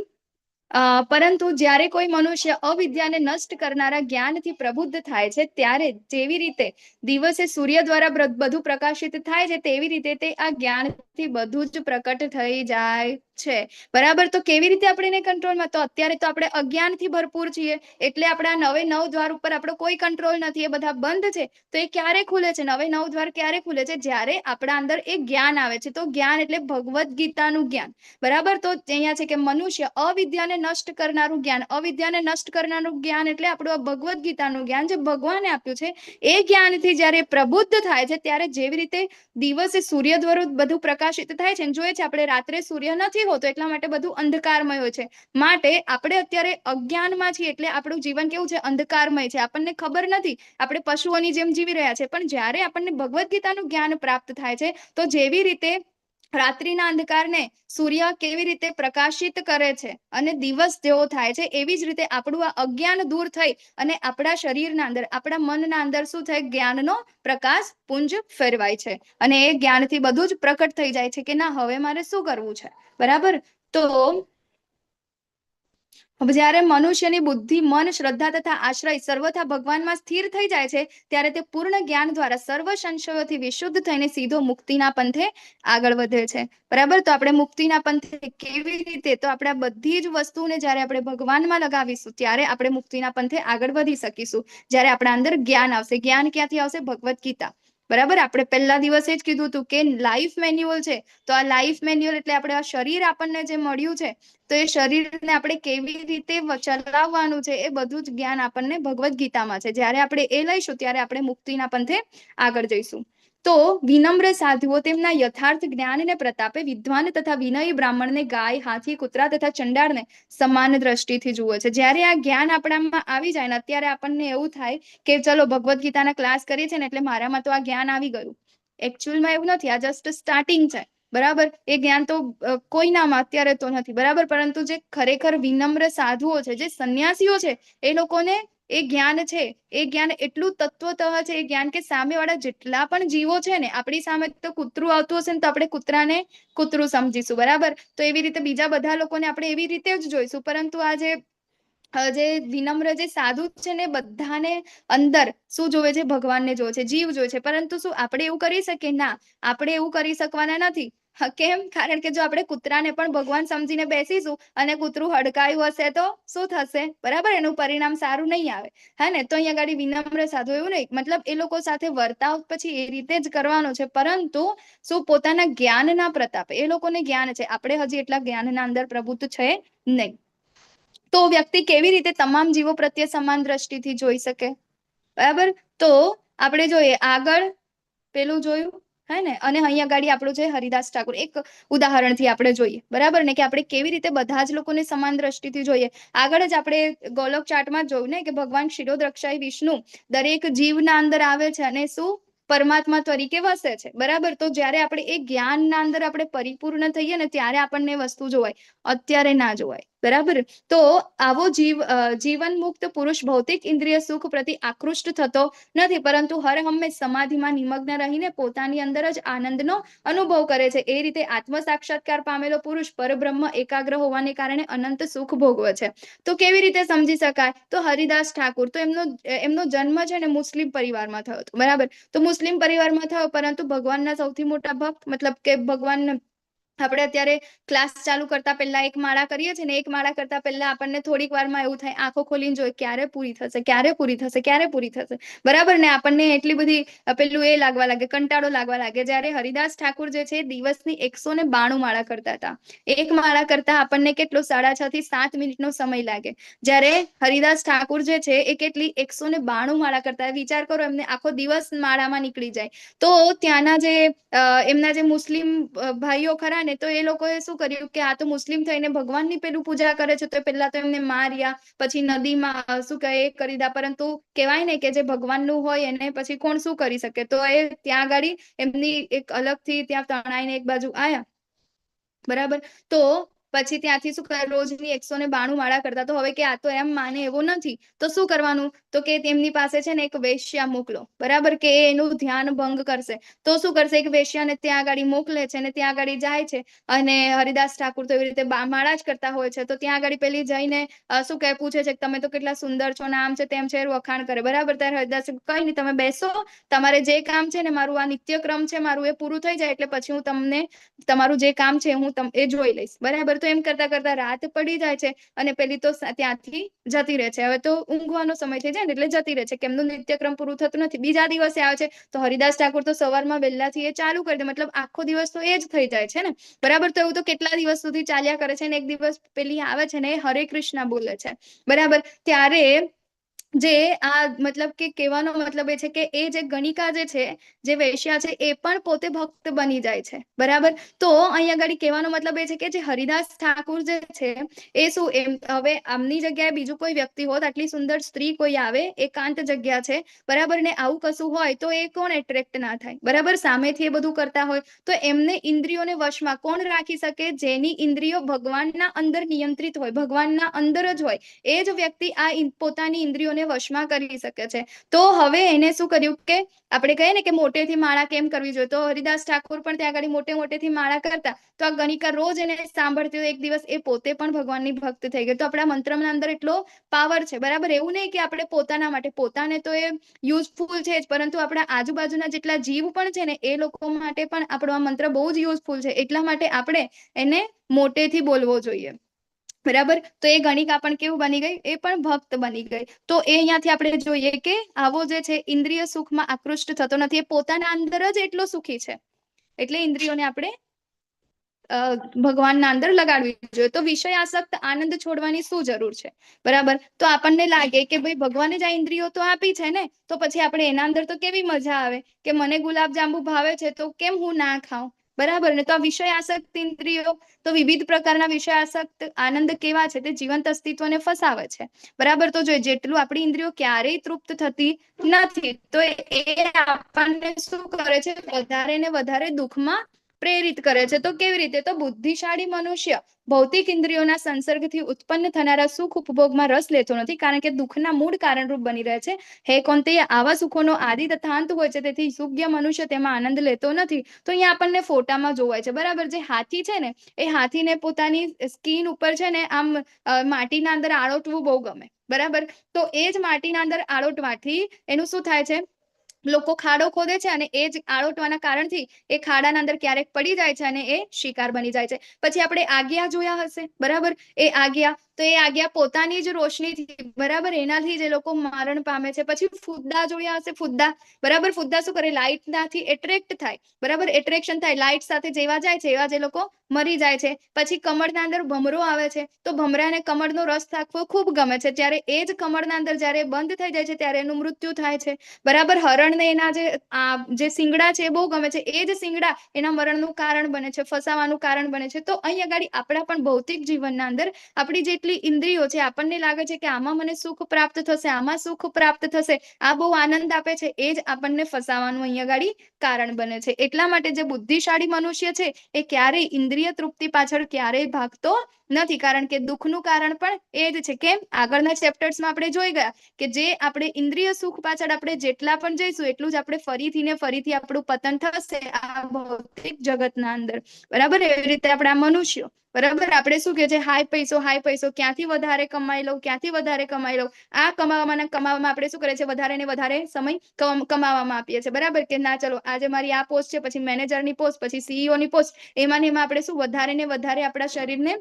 પરંતુ જ્યારે કોઈ મનુષ્ય અવિદ્યાને નષ્ટ કરનારા જ્ઞાનથી પ્રબુદ્ધ થાય છે, ત્યારે જેવી રીતે દિવસે સૂર્ય દ્વારા બધું પ્રકાશિત થાય છે, તેવી રીતે તે આ જ્ઞાનથી બધું જ પ્રકટ થઈ જાય છે. બરાબર. તો કેવી રીતે આપણે એને કંટ્રોલમાં? તો અત્યારે તો આપણે અજ્ઞાનથી ભરપૂર છીએ, એટલે આપણા 9 દ્વાર ઉપર આપણો કોઈ કંટ્રોલ નથી, એ બધા બંધ છે. તો એ ક્યારે ખુલે છે? 9 દ્વાર ક્યારે ખુલે છે? જ્યારે આપણા અંદર એક જ્ઞાન આવે છે. તો જ્ઞાન એટલે ભગવદ્ ગીતાનું જ્ઞાન. બરાબર. તો અહીંયા છે કે મનુષ્ય અવિદ્યાને નષ્ટ કરનારું જ્ઞાન, અવિદ્યાને નષ્ટ કરનારું જ્ઞાન એટલે આપણું આ ભગવદ્ ગીતાનું જ્ઞાન જે ભગવાને આપ્યું છે, એ જ્ઞાનથી જ્યારે પ્રબુદ્ધ થાય છે, ત્યારે જેવી રીતે દિવસે સૂર્ય દ્વારા બધું પ્રકાશિત થાય છે, જોઈએ છે આપણે રાત્રે સૂર્ય નથી હોતો, એટલા માટે બધું અંધકારમય હોય છે. માટે આપણે અત્યારે અજ્ઞાનમાં છીએ, એટલે આપણું જીવન કેવું છે? અંધકારમય છે. આપણને ખબર નથી, આપણે પશુઓની જેમ જીવી રહ્યા છે. પણ જ્યારે આપણને ભગવદ્ ગીતાનું જ્ઞાન પ્રાપ્ત થાય છે, તો જેવી રીતે રાત્રિના અંધકારને સૂર્ય કેવી રીતે પ્રકાશિત કરે છે અને દિવસ જેવો થાય છે, એવી જ રીતે આપણું આ અજ્ઞાન દૂર થઈ અને આપણા શરીરના અંદર, આપણા મનના અંદર શું થાય? જ્ઞાનનો પ્રકાશ પુંજ ફેરવાય છે અને એ જ્ઞાનથી બધું જ પ્રકટ થઈ જાય છે કે ના, હવે મારે શું કરવું છે. બરાબર. તો જ્યારે મનુષ્યની બુદ્ધિ, મન, શ્રદ્ધા તથા આશ્રય સર્વથા ભગવાનમાં સ્થિર થઈ જાય છે, ત્યારે તે પૂર્ણ જ્ઞાન દ્વારા સર્વ સંશયોથી વિશુદ્ધ થઈને સીધો મુક્તિના પંથે આગળ વધે છે. બરાબર. તો આપણે મુક્તિના પંથે કેવી રીતે? તો આપણે બધી જ વસ્તુને જ્યારે આપણે ભગવાનમાં લગાવીશું, ત્યારે આપણે મુક્તિના પંથે આગળ વધી શકીશું. જ્યારે આપણા અંદર જ્ઞાન આવશે. જ્ઞાન ક્યાંથી આવશે? ભગવદ્ ગીતા. બરાબર. આપણે પહેલા દિવસે જ કીધું હતું કે લાઈફ મેન્યુઅલ છે. તો આ લાઈફ મેન્યુઅલ એટલે આપણે આ શરીર આપણને જે મળ્યું છે, તો એ શરીરને આપણે કેવી રીતે ચલાવવાનું છે, એ બધું જ જ્ઞાન આપણને ભગવદ્ ગીતામાં છે. જ્યારે આપણે એ લઈશું, ત્યારે આપણે મુક્તિના પંથે આગળ જઈશું. તો વિનમ્ર સાધુઓ તેમના યથાર્થ જ્ઞાનને પ્રતાપે વિદ્વાન તથા વિનયી બ્રાહ્મણને ગાય, હાથી, કૂતરા તથા ચંડાળને સમાન દ્રષ્ટિથી જુએ છે. જ્યારે આ જ્ઞાન આપણામાં આવી જાય ને, અત્યારે આપણને એવું થાય કે ચલો ભગવદ્ ગીતાના ક્લાસ કરીએ છીએ ને, એટલે મારામાં તો આ જ્ઞાન આવી ગયું. એકચ્યુઅલમાં એવું નથી, આ જસ્ટ સ્ટાર્ટિંગ છે. બરાબર. એ જ્ઞાન તો કોઈનામાં અત્યારે તો નથી. બરાબર. પરંતુ જે ખરેખર વિનમ્ર સાધુઓ છે, જે સંન્યાસીઓ છે, એ લોકોને એ જ્ઞાન છે, એ જ્ઞાન એટલું તત્વતઃ છે, એ જ્ઞાન કે સામેવાળા જેટલા પણ જીવો છે ને, આપણી સામે તો કૂતરું આવતું હશે ને, તો આપણે કૂતરાને કૂતરું સમજીશું. બરાબર. તો એવી રીતે બીજા બધા લોકોને આપણે એવી રીતે જ જોઈશું. પરંતુ આ જે વિનમ્ર જે સાધુ છે ને, બધાને અંદર શું જોવે છે? ભગવાનને જોવે છે, જીવ જોવે છે. પરંતુ શું આપણે એવું કરી શકીએ? ના, આપણે એવું કરી શકવાના નથી. કેમ? કારણ કે જો આપણે કૂતરાને પણ ભગવાન સમજીને બેસીશું અને કૂતરું હડકાયું હશે, તો શું થશે? બરાબર. એનું પરિણામ સારું નહીં આવે. હા ને. તો અહીંયા આગળ વિનમ્ર સાધુ એવું નહીં, મતલબ એ લોકો સાથે વર્તાવ પછી એ રીતે જ કરવાનો છે. પરંતુ શું? પોતાના જ્ઞાનના પ્રતાપે. એ લોકોને જ્ઞાન છે, આપણે હજી એટલા જ્ઞાનના અંદર પ્રબુદ્ધ છે નહીં. તો વ્યક્તિ કેવી રીતે તમામ જીવો પ્રત્યે સમાન દ્રષ્ટિથી જોઈ શકે? બરાબર. તો આપણે જોઈએ આગળ પેલું જોયું, હે ને. અને અહીંયા ગાડી આપણું છે હરિદાસ ઠાકુર. એક ઉદાહરણથી આપણે જોઈએ. બરાબર ને, કે આપણે કેવી રીતે બધા જ લોકોને સમાન દ્રષ્ટિથી જોઈએ. આગળ જ આપણે ગોલોક ચાર્ટમાં જોયું ને, કે ભગવાન ક્ષીરોદ્રક્ષાઈ વિષ્ણુ દરેક જીવના અંદર આવે છે અને શું? પરમાત્મા તરીકે વસે છે. બરાબર. તો જ્યારે આપણે એ જ્ઞાનના અંદર આપણે પરિપૂર્ણ થઈએ ને, ત્યારે આપણને વસ્તુ જોવાય, અત્યારે ના જોવાય. બરાબર. તો આવો જીવન મુક્ત પુરુષ ભૌતિક ઇન્દ્રિય સુખ પ્રતિ આકૃષ્ટ થતો નથી, પરંતુ હર હંમેશ સમાધિમાં નિમગ્ન રહીને પોતાની અંદર જ આનંદનો અનુભવ કરે છે. એ રીતે આત્મ સાક્ષાત્કાર પામેલો પુરુષ પરબ્રહ્મ એકાગ્ર હોવાને કારણે અનંત સુખ ભોગવે છે. તો કેવી રીતે સમજી શકાય? તો હરિદાસ ઠાકુર તો એમનો જન્મ છે ને મુસ્લિમ પરિવારમાં થયો હતો. બરાબર. તો મુસ્લિમ પરિવારમાં થયો, પરંતુ ભગવાનના સૌથી મોટા ભક્ત, મતલબ કે ભગવાન આપણે અત્યારે ક્લાસ ચાલુ કરતા પહેલા એક માળા કરીએ છીએ ને, એક માળા કરતા પહેલા આપણને થોડીક વારમાં એવું થાય, આંખો ખોલીને જોઈએ ક્યારે પૂરી થશે, ક્યારે પૂરી થશે, ક્યારે પૂરી થશે, બરાબર ને. આપણને એટલી બધી પેલું એ લાગવા લાગે, કંટાળો લાગવા લાગે. જ્યારે હરિદાસ ઠાકુર જે છે દિવસની 192 માળા કરતા હતા. એક માળા કરતા આપણને કેટલો 6.5 થી 7 મિનિટનો સમય લાગે. જ્યારે હરિદાસ ઠાકુર જે છે એ કેટલી 192 માળા કરતા. વિચાર કરો, એમને આખો દિવસ માળામાં નીકળી જાય. તો ત્યાંના જે એમના જે મુસ્લિમ ભાઈઓ ખરા ને, તો એ લોકોએ શું કર્યું કે આ તો મુસ્લિમ થઈને ભગવાનની પેલું પૂજા કરે છે, તો પહેલા તો એમને માર્યા, પછી નદીમાં શું કહે એ કરી દીધા. પરંતુ કહેવાય ને કે જે ભગવાનનું હોય એને પછી કોણ શું કરી શકે. તો એ ત્યાં આગળ એમની એક અલગથી ત્યાં તણાઈને એક બાજુ આયા, બરાબર. તો પછી ત્યાંથી શું કરે, રોજની 192 માળા કરતા. તો હવે કે આ તો એમ માને એવો નથી, તો શું કરવાનું, તો કે તેમની પાસે છે ને એક વેશ્યા મોકલો, બરાબર, કે એનું ધ્યાન ભંગ કરશે. તો શું કરશે, એક વેશ્યાને ત્યાં આગળ મોકલે છે અને ત્યાં આગળ જાય છે. અને હરિદાસ ઠાકુર તો એવી રીતે માળા જ કરતા હોય છે. તો ત્યાં આગળ પેલી જઈને શું કહે, પૂછે છે કે તમે તો કેટલા સુંદર છો, નામ છે તેમ છે, વખાણ કરે, બરાબર. ત્યારે હરિદાસ કઈ નહીં, તમે બેસો, તમારે જે કામ છે ને, મારું આ નિત્યક્રમ છે, મારું એ પૂરું થઈ જાય એટલે પછી હું તમને તમારું જે કામ છે હું એ જોઈ લઈશ, બરાબર. તો એમ કરતા કરતા રાત પડી જાય છે અને પેલી તો ત્યાંથી જતી રહે છે. હવે તો ઊંઘવાનો સમય થઈ જાય ને એટલે જતી રહે છે, કેમનું નિત્યક્રમ પૂરું થતું નથી. બીજા દિવસે આવે છે તો હરિદાસ ઠાકુર તો સવારમાં વહેલાથી એ ચાલુ કરી દે, મતલબ આખો દિવસ તો એ જ થઈ જાય છે ને, બરાબર. તો એવું તો કેટલા દિવસ સુધી ચાલ્યા કરે છે ને એક દિવસ પેલી આવે છે ને એ હરે કૃષ્ણ બોલે છે, બરાબર. ત્યારે જે આ મતલબ કે કહેવાનો મતલબ એ છે કે એ જે ગણિકા જે છે, જે વેશ્યા છે, એ પણ પોતે ભક્ત બની જાય છે, બરાબર. તો અહીંયા આગળ કહેવાનો મતલબ એ છે કે જે હરિદાસ ઠાકુર જે છે એ શું, એમ હવે આમની જગ્યાએ બીજું કોઈ વ્યક્તિ હોત, આટલી સુંદર સ્ત્રી કોઈ આવે, એકાંત જગ્યા છે, બરાબર, ને આવું કશું હોય તો એ કોણ એટ્રેક્ટ ના થાય, બરાબર. સામેથી એ બધું કરતા હોય તો એમને ઇન્દ્રિયોને વશમાં કોણ રાખી શકે, જેની ઇન્દ્રિયો ભગવાનના અંદર નિયંત્રિત હોય, ભગવાનના અંદર જ હોય, એ જ વ્યક્તિ આ પોતાની ઇન્દ્રિયોને વશમાં કરી શકે છે. તો હવે એને શું કર્યું કે આપણે કહીએ ને કે મોટેથી માળા કેમ કરવી જોઈએ, તો હરિદાસ ઠાકુર પણ ત્યાં આગળ મોટેથી માળા કરતા. તો આ ગણિકા રોજ એને સાંભળતી હોય. એક દિવસ એ પોતે પણ ભગવાનની ભક્ત થઈ ગઈ. તો આપણા મંત્રના અંદર એટલો પાવર છે, બરાબર. એવું નહીં કે આપણે પોતાના માટે, પોતાને તો એ યુઝફુલ છે જ, પરંતુ આપણા આજુબાજુના જેટલા જીવ પણ છે ને, એ લોકો માટે પણ આપણો આ મંત્ર બહુ જ યુઝફુલ છે. એટલા માટે આપણે એને મોટેથી બોલવો જોઈએ, બરાબર. તો એ ગણિકા પણ કેવું બની ગઈ, એ પણ ભક્ત બની ગઈ. તો એ અહીંયાથી આપણે જોઈએ કે આવો જે છે ઇન્દ્રિય સુખમાં આકૃષ્ટ થતો નથી, એ પોતાના અંદર જ એટલો સુખી છે. એટલે ઇન્દ્રિયોને આપણે ભગવાનના અંદર લગાડવી જોઈએ. તો વિષય આસક્ત આનંદ છોડવાની શું જરૂર છે, બરાબર. તો આપણને લાગે કે ભાઈ ભગવાને જ આ ઇન્દ્રિયો તો આપી છે ને, તો પછી આપણે એના અંદર તો કેવી મજા આવે કે મને ગુલાબ જાંબુ ભાવે છે તો કેમ હું ના ખાઉં, બરાબર ને. તો આ વિષય આસક્ત ઇન્દ્રિયો, તો વિવિધ પ્રકારના વિષય આસક્ત આનંદ કેવા છે, તે જીવંત અસ્તિત્વને ફસાવે છે, બરાબર. તો જો જેટલું આપણી ઇન્દ્રિયો ક્યારેય તૃપ્ત થતી નથી, તો એ આપણને શું કરે છે, વધારે ને વધારે દુઃખમાં પ્રેરિત કરે છે. તો કેવી રીતે, તો બુદ્ધિશાળી મનુષ્ય ભૌતિક ઇન્દ્રિયોના સંસર્ગથી ઉત્પન્ન થનારા સુખ ઉપભોગમાં રસ લેતો નથી, કારણ કે દુઃખના મૂળ કારણરૂપ બની રહે છે. હે કૌંતેય, આવા સુખોનો આદિ તથા અંત હોય છે, તેથી યોગ્ય મનુષ્ય તેમાં આનંદ લેતો નથી. તો અહીંયા આપણને ફોટામાં જોવાય છે, બરાબર. જે હાથી છે ને, એ હાથીને પોતાની સ્કીન ઉપર છે ને આમ માટીના અંદર આળોટવું બહુ ગમે, બરાબર. તો એ જ માટીના અંદર આળોટવાથી એનું શું થાય છે, લોકો ખાડો ખોદે છે અને એ જ આળોટવાના કારણથી એ ખાડાના અંદર ક્યારેક પડી જાય છે અને એ શિકાર બની જાય છે. પછી આપણે આજ્ઞા જોયા હશે, બરાબર. એ આજ્ઞા, તો એ આજ્ઞા પોતાની જ રોશનીથી, બરાબર, એનાથી જે લોકો મરણ પામે છે. પછી ફુદ્દા જોયા હશે, ફુદ્દા, બરાબર. ફુદ્દા શું કરે, લાઇટનાથી એટ્રેક્ટ થાય, બરાબર, એટ્રેક્શન થાય, લાઇટ સાથે જેવા જાય છે એવા જે લોકો મરી જાય છે. પછી કમળના અંદર ભમરો આવે છે, તો ભમરાને કમળનો રસ નાખવો ખૂબ ગમે છે. ત્યારે એ જ કમળના અંદર જ્યારે બંધ થઈ જાય છે ત્યારે એનું મૃત્યુ થાય છે, બરાબર. હરણને એના જે શિંગડા છે એ બહુ ગમે છે, એ જ શિંગડા એના મરણનું કારણ બને છે, ફસાવાનું કારણ બને છે. તો અહીં આગળ આપણા પણ ભૌતિક જીવનના અંદર આપણી જેટલી ઇન્દ્રિયો છે, આપણને લાગે છે કે આમાં મને સુખ પ્રાપ્ત થશે, આમાં સુખ પ્રાપ્ત થશે, આ બહુ આનંદ આપે છે, એ જ આપણને ફસાવાનું અહીં આગળ કારણ બને છે. એટલા માટે જે બુદ્ધિશાળી મનુષ્ય છે એ ક્યારેય ઇન્દ્રિય તૃપ્તિ પાછળ ક્યારેય ભાગતો નથી, કારણ કે દુઃખનું કારણ પણ એ જ છે. કેમ? આગળના ચેપ્ટર્સમાં આપણે જોઈ ગયા કે જે આપણે ઇન્દ્રિય સુખ પાછળ આપણે જેટલા પણ જઈશું એટલું જ આપણે ફરીથી ને ફરીથી આપણું પતન થશે આ ભૌતિક જગતના અંદર. બરાબર? એવી રીતે આપણે આ મનુષ્યો, બરાબર, આપણે શું કે છે, હાય પૈસો, ક્યાંથી વધારે કમાઈ લઉં, ક્યાંથી વધારે કમાઈ લઉં, આ કમાવામાં આપણે શું કરે છે, વધારે ને વધારે સમય કમાવામાં આપીએ છીએ. બરાબર કે ના? ચલો આજે મારી આ પોસ્ટ છે, પછી મેનેજરની પોસ્ટ, પછી સીઈઓ ની પોસ્ટ, એમાં આપણે શું વધારે ને વધારે આપણા શરીરને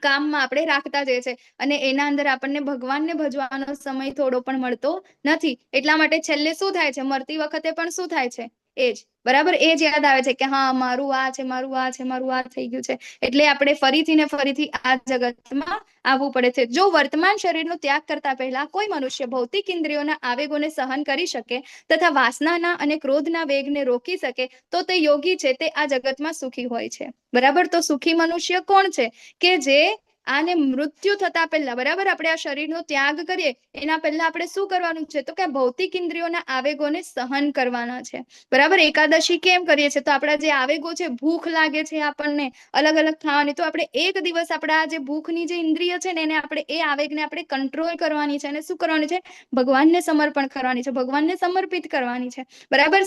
કામમાં આપણે રાખતા જઈએ છે અને એના અંદર આપણને ભગવાનને ભજવાનો સમય થોડો પણ મળતો નથી. એટલા માટે છેલ્લે શું થાય છે, મરતી વખતે પણ શું થાય છે, એ જ, બરાબર, એ જ યાદ આવે છે કે હા મારું આ છે, મારું આ છે, મારું આ થઈ ગયું છે. એટલે આપણે ફરીથી ને ફરીથી આ જગતમાં આવવું પડે છે. જો વર્તમાન શરીરનો ત્યાગ કરતા પહેલા કોઈ મનુષ્ય ભૌતિક ઇન્દ્રિયોના આવેગોને સહન કરી શકે તથા વાસનાના અને ક્રોધના વેગને રોકી શકે તો તે યોગી છે, તે આ જગતમાં સુખી હોય છે. બરાબર? તો સુખી મનુષ્ય કોણ છે? કે જે આને મૃત્યુ થતા પહેલા, બરાબર, આપણે આ શરીરનો ત્યાગ કરીએ એના પહેલા આપણે શું કરવાનું છે, તો કે ભૌતિક ઇન્દ્રિયોના આવેગોને સહન કરવાના છે. બરાબર? એકાદશી કેમ કરીએ છીએ? તો આપણા જે આવેગો છે, ભૂખ લાગે છે આપણને અલગ અલગ ખાવાની, તો આપણે એક દિવસ આપણા જે ભૂખની જે ઇન્દ્રિય છે ને એને આપણે એ આવેગને આપણે કંટ્રોલ કરવાની છે અને શું કરવાની છે, ભગવાનને સમર્પણ કરવાની છે, ભગવાનને સમર્પિત કરવાની છે. બરાબર?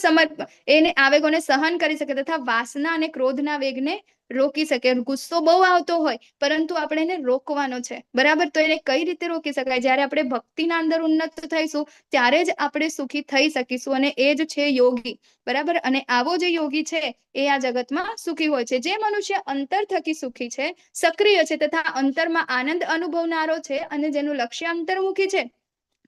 એને આવેગોને સહન કરી શકે તથા વાસના અને ક્રોધના વેગને રોકી શકે. ગુસ્સો બહુ આવતો હોય પરંતુ આપણે એને રોકવાનો છે. બરાબર? તો એને કઈ રીતે રોકી શકાય? જ્યારે આપણે ભક્તિના અંદર ઉન્નત થઈશું ત્યારે જ આપણે સુખી થઈ શકીશું અને એ જ છે યોગી. બરાબર? અને આવો જે યોગી છે એ આ જગતમાં સુખી હોય છે. જે મનુષ્ય અંતર થકી સુખી છે, સક્રિય છે તથા અંતરમાં આનંદ અનુભવનારો છે અને જેનું લક્ષ્ય અંતર્મુખી છે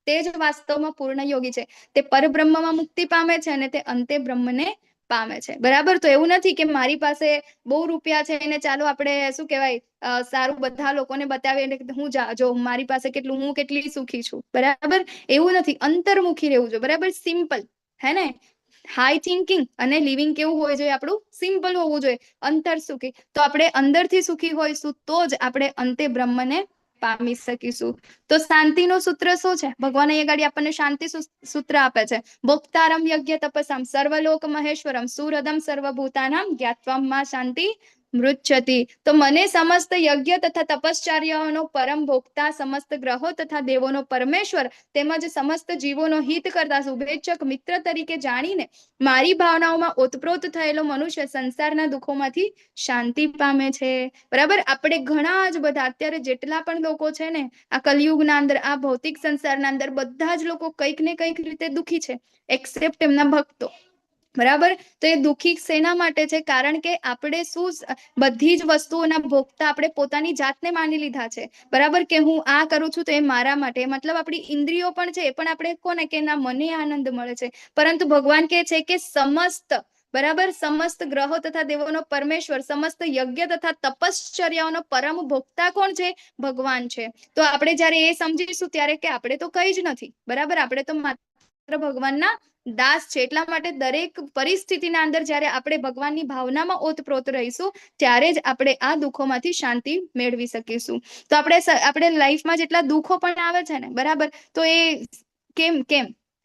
તે જ વાસ્તવમાં પૂર્ણ યોગી છે. તે પરબ્રહ્મમાં મુક્તિ પામે છે અને તે અંતે બ્રહ્મને પામે છે. બરાબર? તો એવું નથી કે મારી પાસે બહુ રૂપિયા છે એને ચાલો આપણે શું કહેવાય સારું બધા લોકોને બતાવીએ હું જો મારી પાસે કેટલું, હું કેટલી સુખી છું. બરાબર? એવું નથી. અંતર્મુખી રહેવું જોઈએ. બરાબર? સિમ્પલ, હે ને? હાઈ થિંકિંગ અને લિવિંગ કેવું હોવું જોઈએ? આપણું સિમ્પલ હોવું જોઈએ, અંતર સુખી. તો આપણે અંદરથી સુખી હોઈશું તો જ આપણે અંતે બ્રહ્મને પામી શકીશું. તો શાંતિનું સૂત્ર શું છે? ભગવાન અહીંયા ગાડી આપણને શાંતિ સૂત્ર આપે છે. ભોક્તારમ યજ્ઞ તપસામ સર્વલોક મહેશ્વરમ સુહૃદમ સર્વભૂતાનામ જ્ઞાત્વમ માં શાંતિ મૃચ્છતિ. તો મને સમસ્ત યજ્ઞ તથા તપશ્ચર્યાઓનો પરમ ભોક્તા, સમસ્ત ગ્રહો તથા દેવોનો પરમેશ્વર તેમજ સમસ્ત જીવોનો હિત કરતા શુભેચ્છક મિત્ર તરીકે જાણીને મારી ભાવનાઓમાં ઓતપ્રોત થયેલો મનુષ્ય સંસારના દુઃખોમાંથી શાંતિ પામે છે. બરાબર? આપણે ઘણા જ બધા અત્યારે જેટલા પણ લોકો છે ને આ કલયુગના અંદર, આ ભૌતિક સંસારના અંદર બધા જ લોકો કંઈક ને કંઈક રીતે દુઃખી છે, એક્સેપ્ટ એમના ભક્તો. બરાબર? તો એ દુઃખી શેના માટે છે? કારણ કે આપણે શું બધી જ વસ્તુઓના ભોગતા આપણે પોતાની જાતને માની લીધા છે. બરાબર? કે હું આ કરું છું તો એ મારા માટે, મતલબ આપણી ઇન્દ્રિયો પણ છે એ પણ આપણે કોને કે ના મને આનંદ મળે છે. પરંતુ ભગવાન કહે છે કે સમસ્ત, બરાબર, સમસ્ત ગ્રહો તથા દેવોનો પરમેશ્વર, સમસ્ત યજ્ઞ તથા તપશ્ચર્યાઓનો પરમ ભોક્તા કોણ છે? ભગવાન છે. તો આપણે જયારે એ સમજીશું ત્યારે કે આપણે તો કઈ જ નથી. બરાબર? આપણે તો માત્ર ભગવાનના દાસ છે. એટલા માટે દરેક પરિસ્થિતિના અંદર જયારે આપણે ભગવાનની ભાવનામાં ઓતપ્રોત રહીશું ત્યારે જ આપણે આ દુઃખોમાંથી શાંતિ મેળવી શકીશું. તો આપણે લાઈફમાં જેટલા દુઃખો પણ આવે છે ને, બરાબર, તો એ કેમ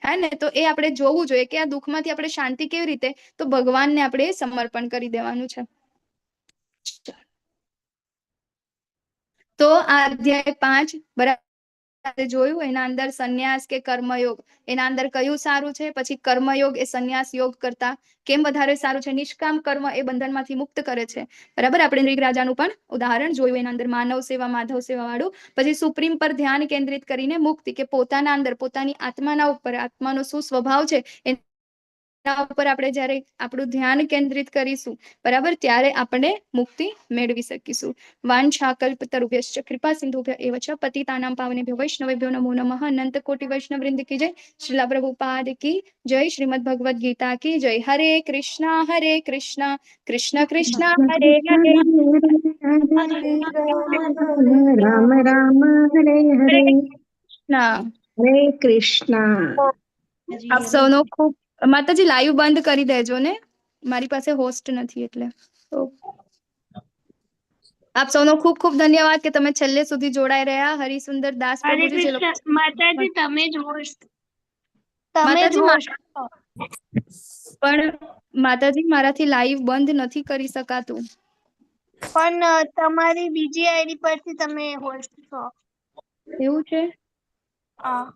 હે ને? તો એ આપણે જોવું જોઈએ કે આ દુઃખમાંથી આપણે શાંતિ કેવી રીતે, તો ભગવાનને આપણે સમર્પણ કરી દેવાનું છે. તો આ અધ્યાય 5 બરાબર જોયું, એના અંદર સંન્યાસ કે કર્મયોગ, એના અંદર કયું સારું છે? પછી કર્મયોગ એ સંન્યાસ યોગ કરતા કેમ વધારે સારું છે? નિષ્કામ કર્મ એ બંધનમાંથી મુક્ત કરે છે. બરાબર? આપણે નૃગ રાજાનું પણ ઉદાહરણ જોયું એના અંદર, માનવ સેવા માધવ સેવા વાળું. પછી સુપ્રીમ પર ધ્યાન કેન્દ્રિત કરીને મુક્તિ, કે પોતાના અંદર પોતાની આત્માના ઉપર, આત્માનો શું સ્વભાવ છે એના ઉપર આપણે જયારે આપણું ધ્યાન કેન્દ્રિત કરીશું, બરાબર, ત્યારે આપણે મુક્તિ મેળવી શકીશું. વાંછાકલ્પતરુભ્યશ્ચ કૃપા સિંધુભ્ય એવ ચ પતિતાનાં પાવનેભ્યો વૈષ્ણવેભ્યો નમો નમઃ. અનંત કોટિ વૈષ્ણવ વૃંદ કી જય. શ્રીલા પ્રભુપાદ કી જય. શ્રીમદ ભગવદ ગીતા કી જય. હરે કૃષ્ણ કૃષ્ણ કૃષ્ણ હરે હરે, રામ રામ હરે હરે, ના હરે કૃષ્ણ. આપ સૌનો ખૂબ, માતાજી લાઈવ બંધ કરી દેજો ને, મારી પાસે હોસ્ટ નથી એટલે. આપ સૌનો ખૂબ ખૂબ ધન્યવાદ કે તમે છેલ્લે સુધી જોડાઈ રહ્યા. હરિસુંદર દાસ હરે પ્રભુજી જે લોકો, કૃષ્ણ. માતાજી તમે જ host. પણ માતાજી મારાથી લાઈવ બંધ નથી કરી શકાતું. પણ તમારી બીજી આઈડી પરથી તમે હોસ્ટ છો. એવું છે? હા.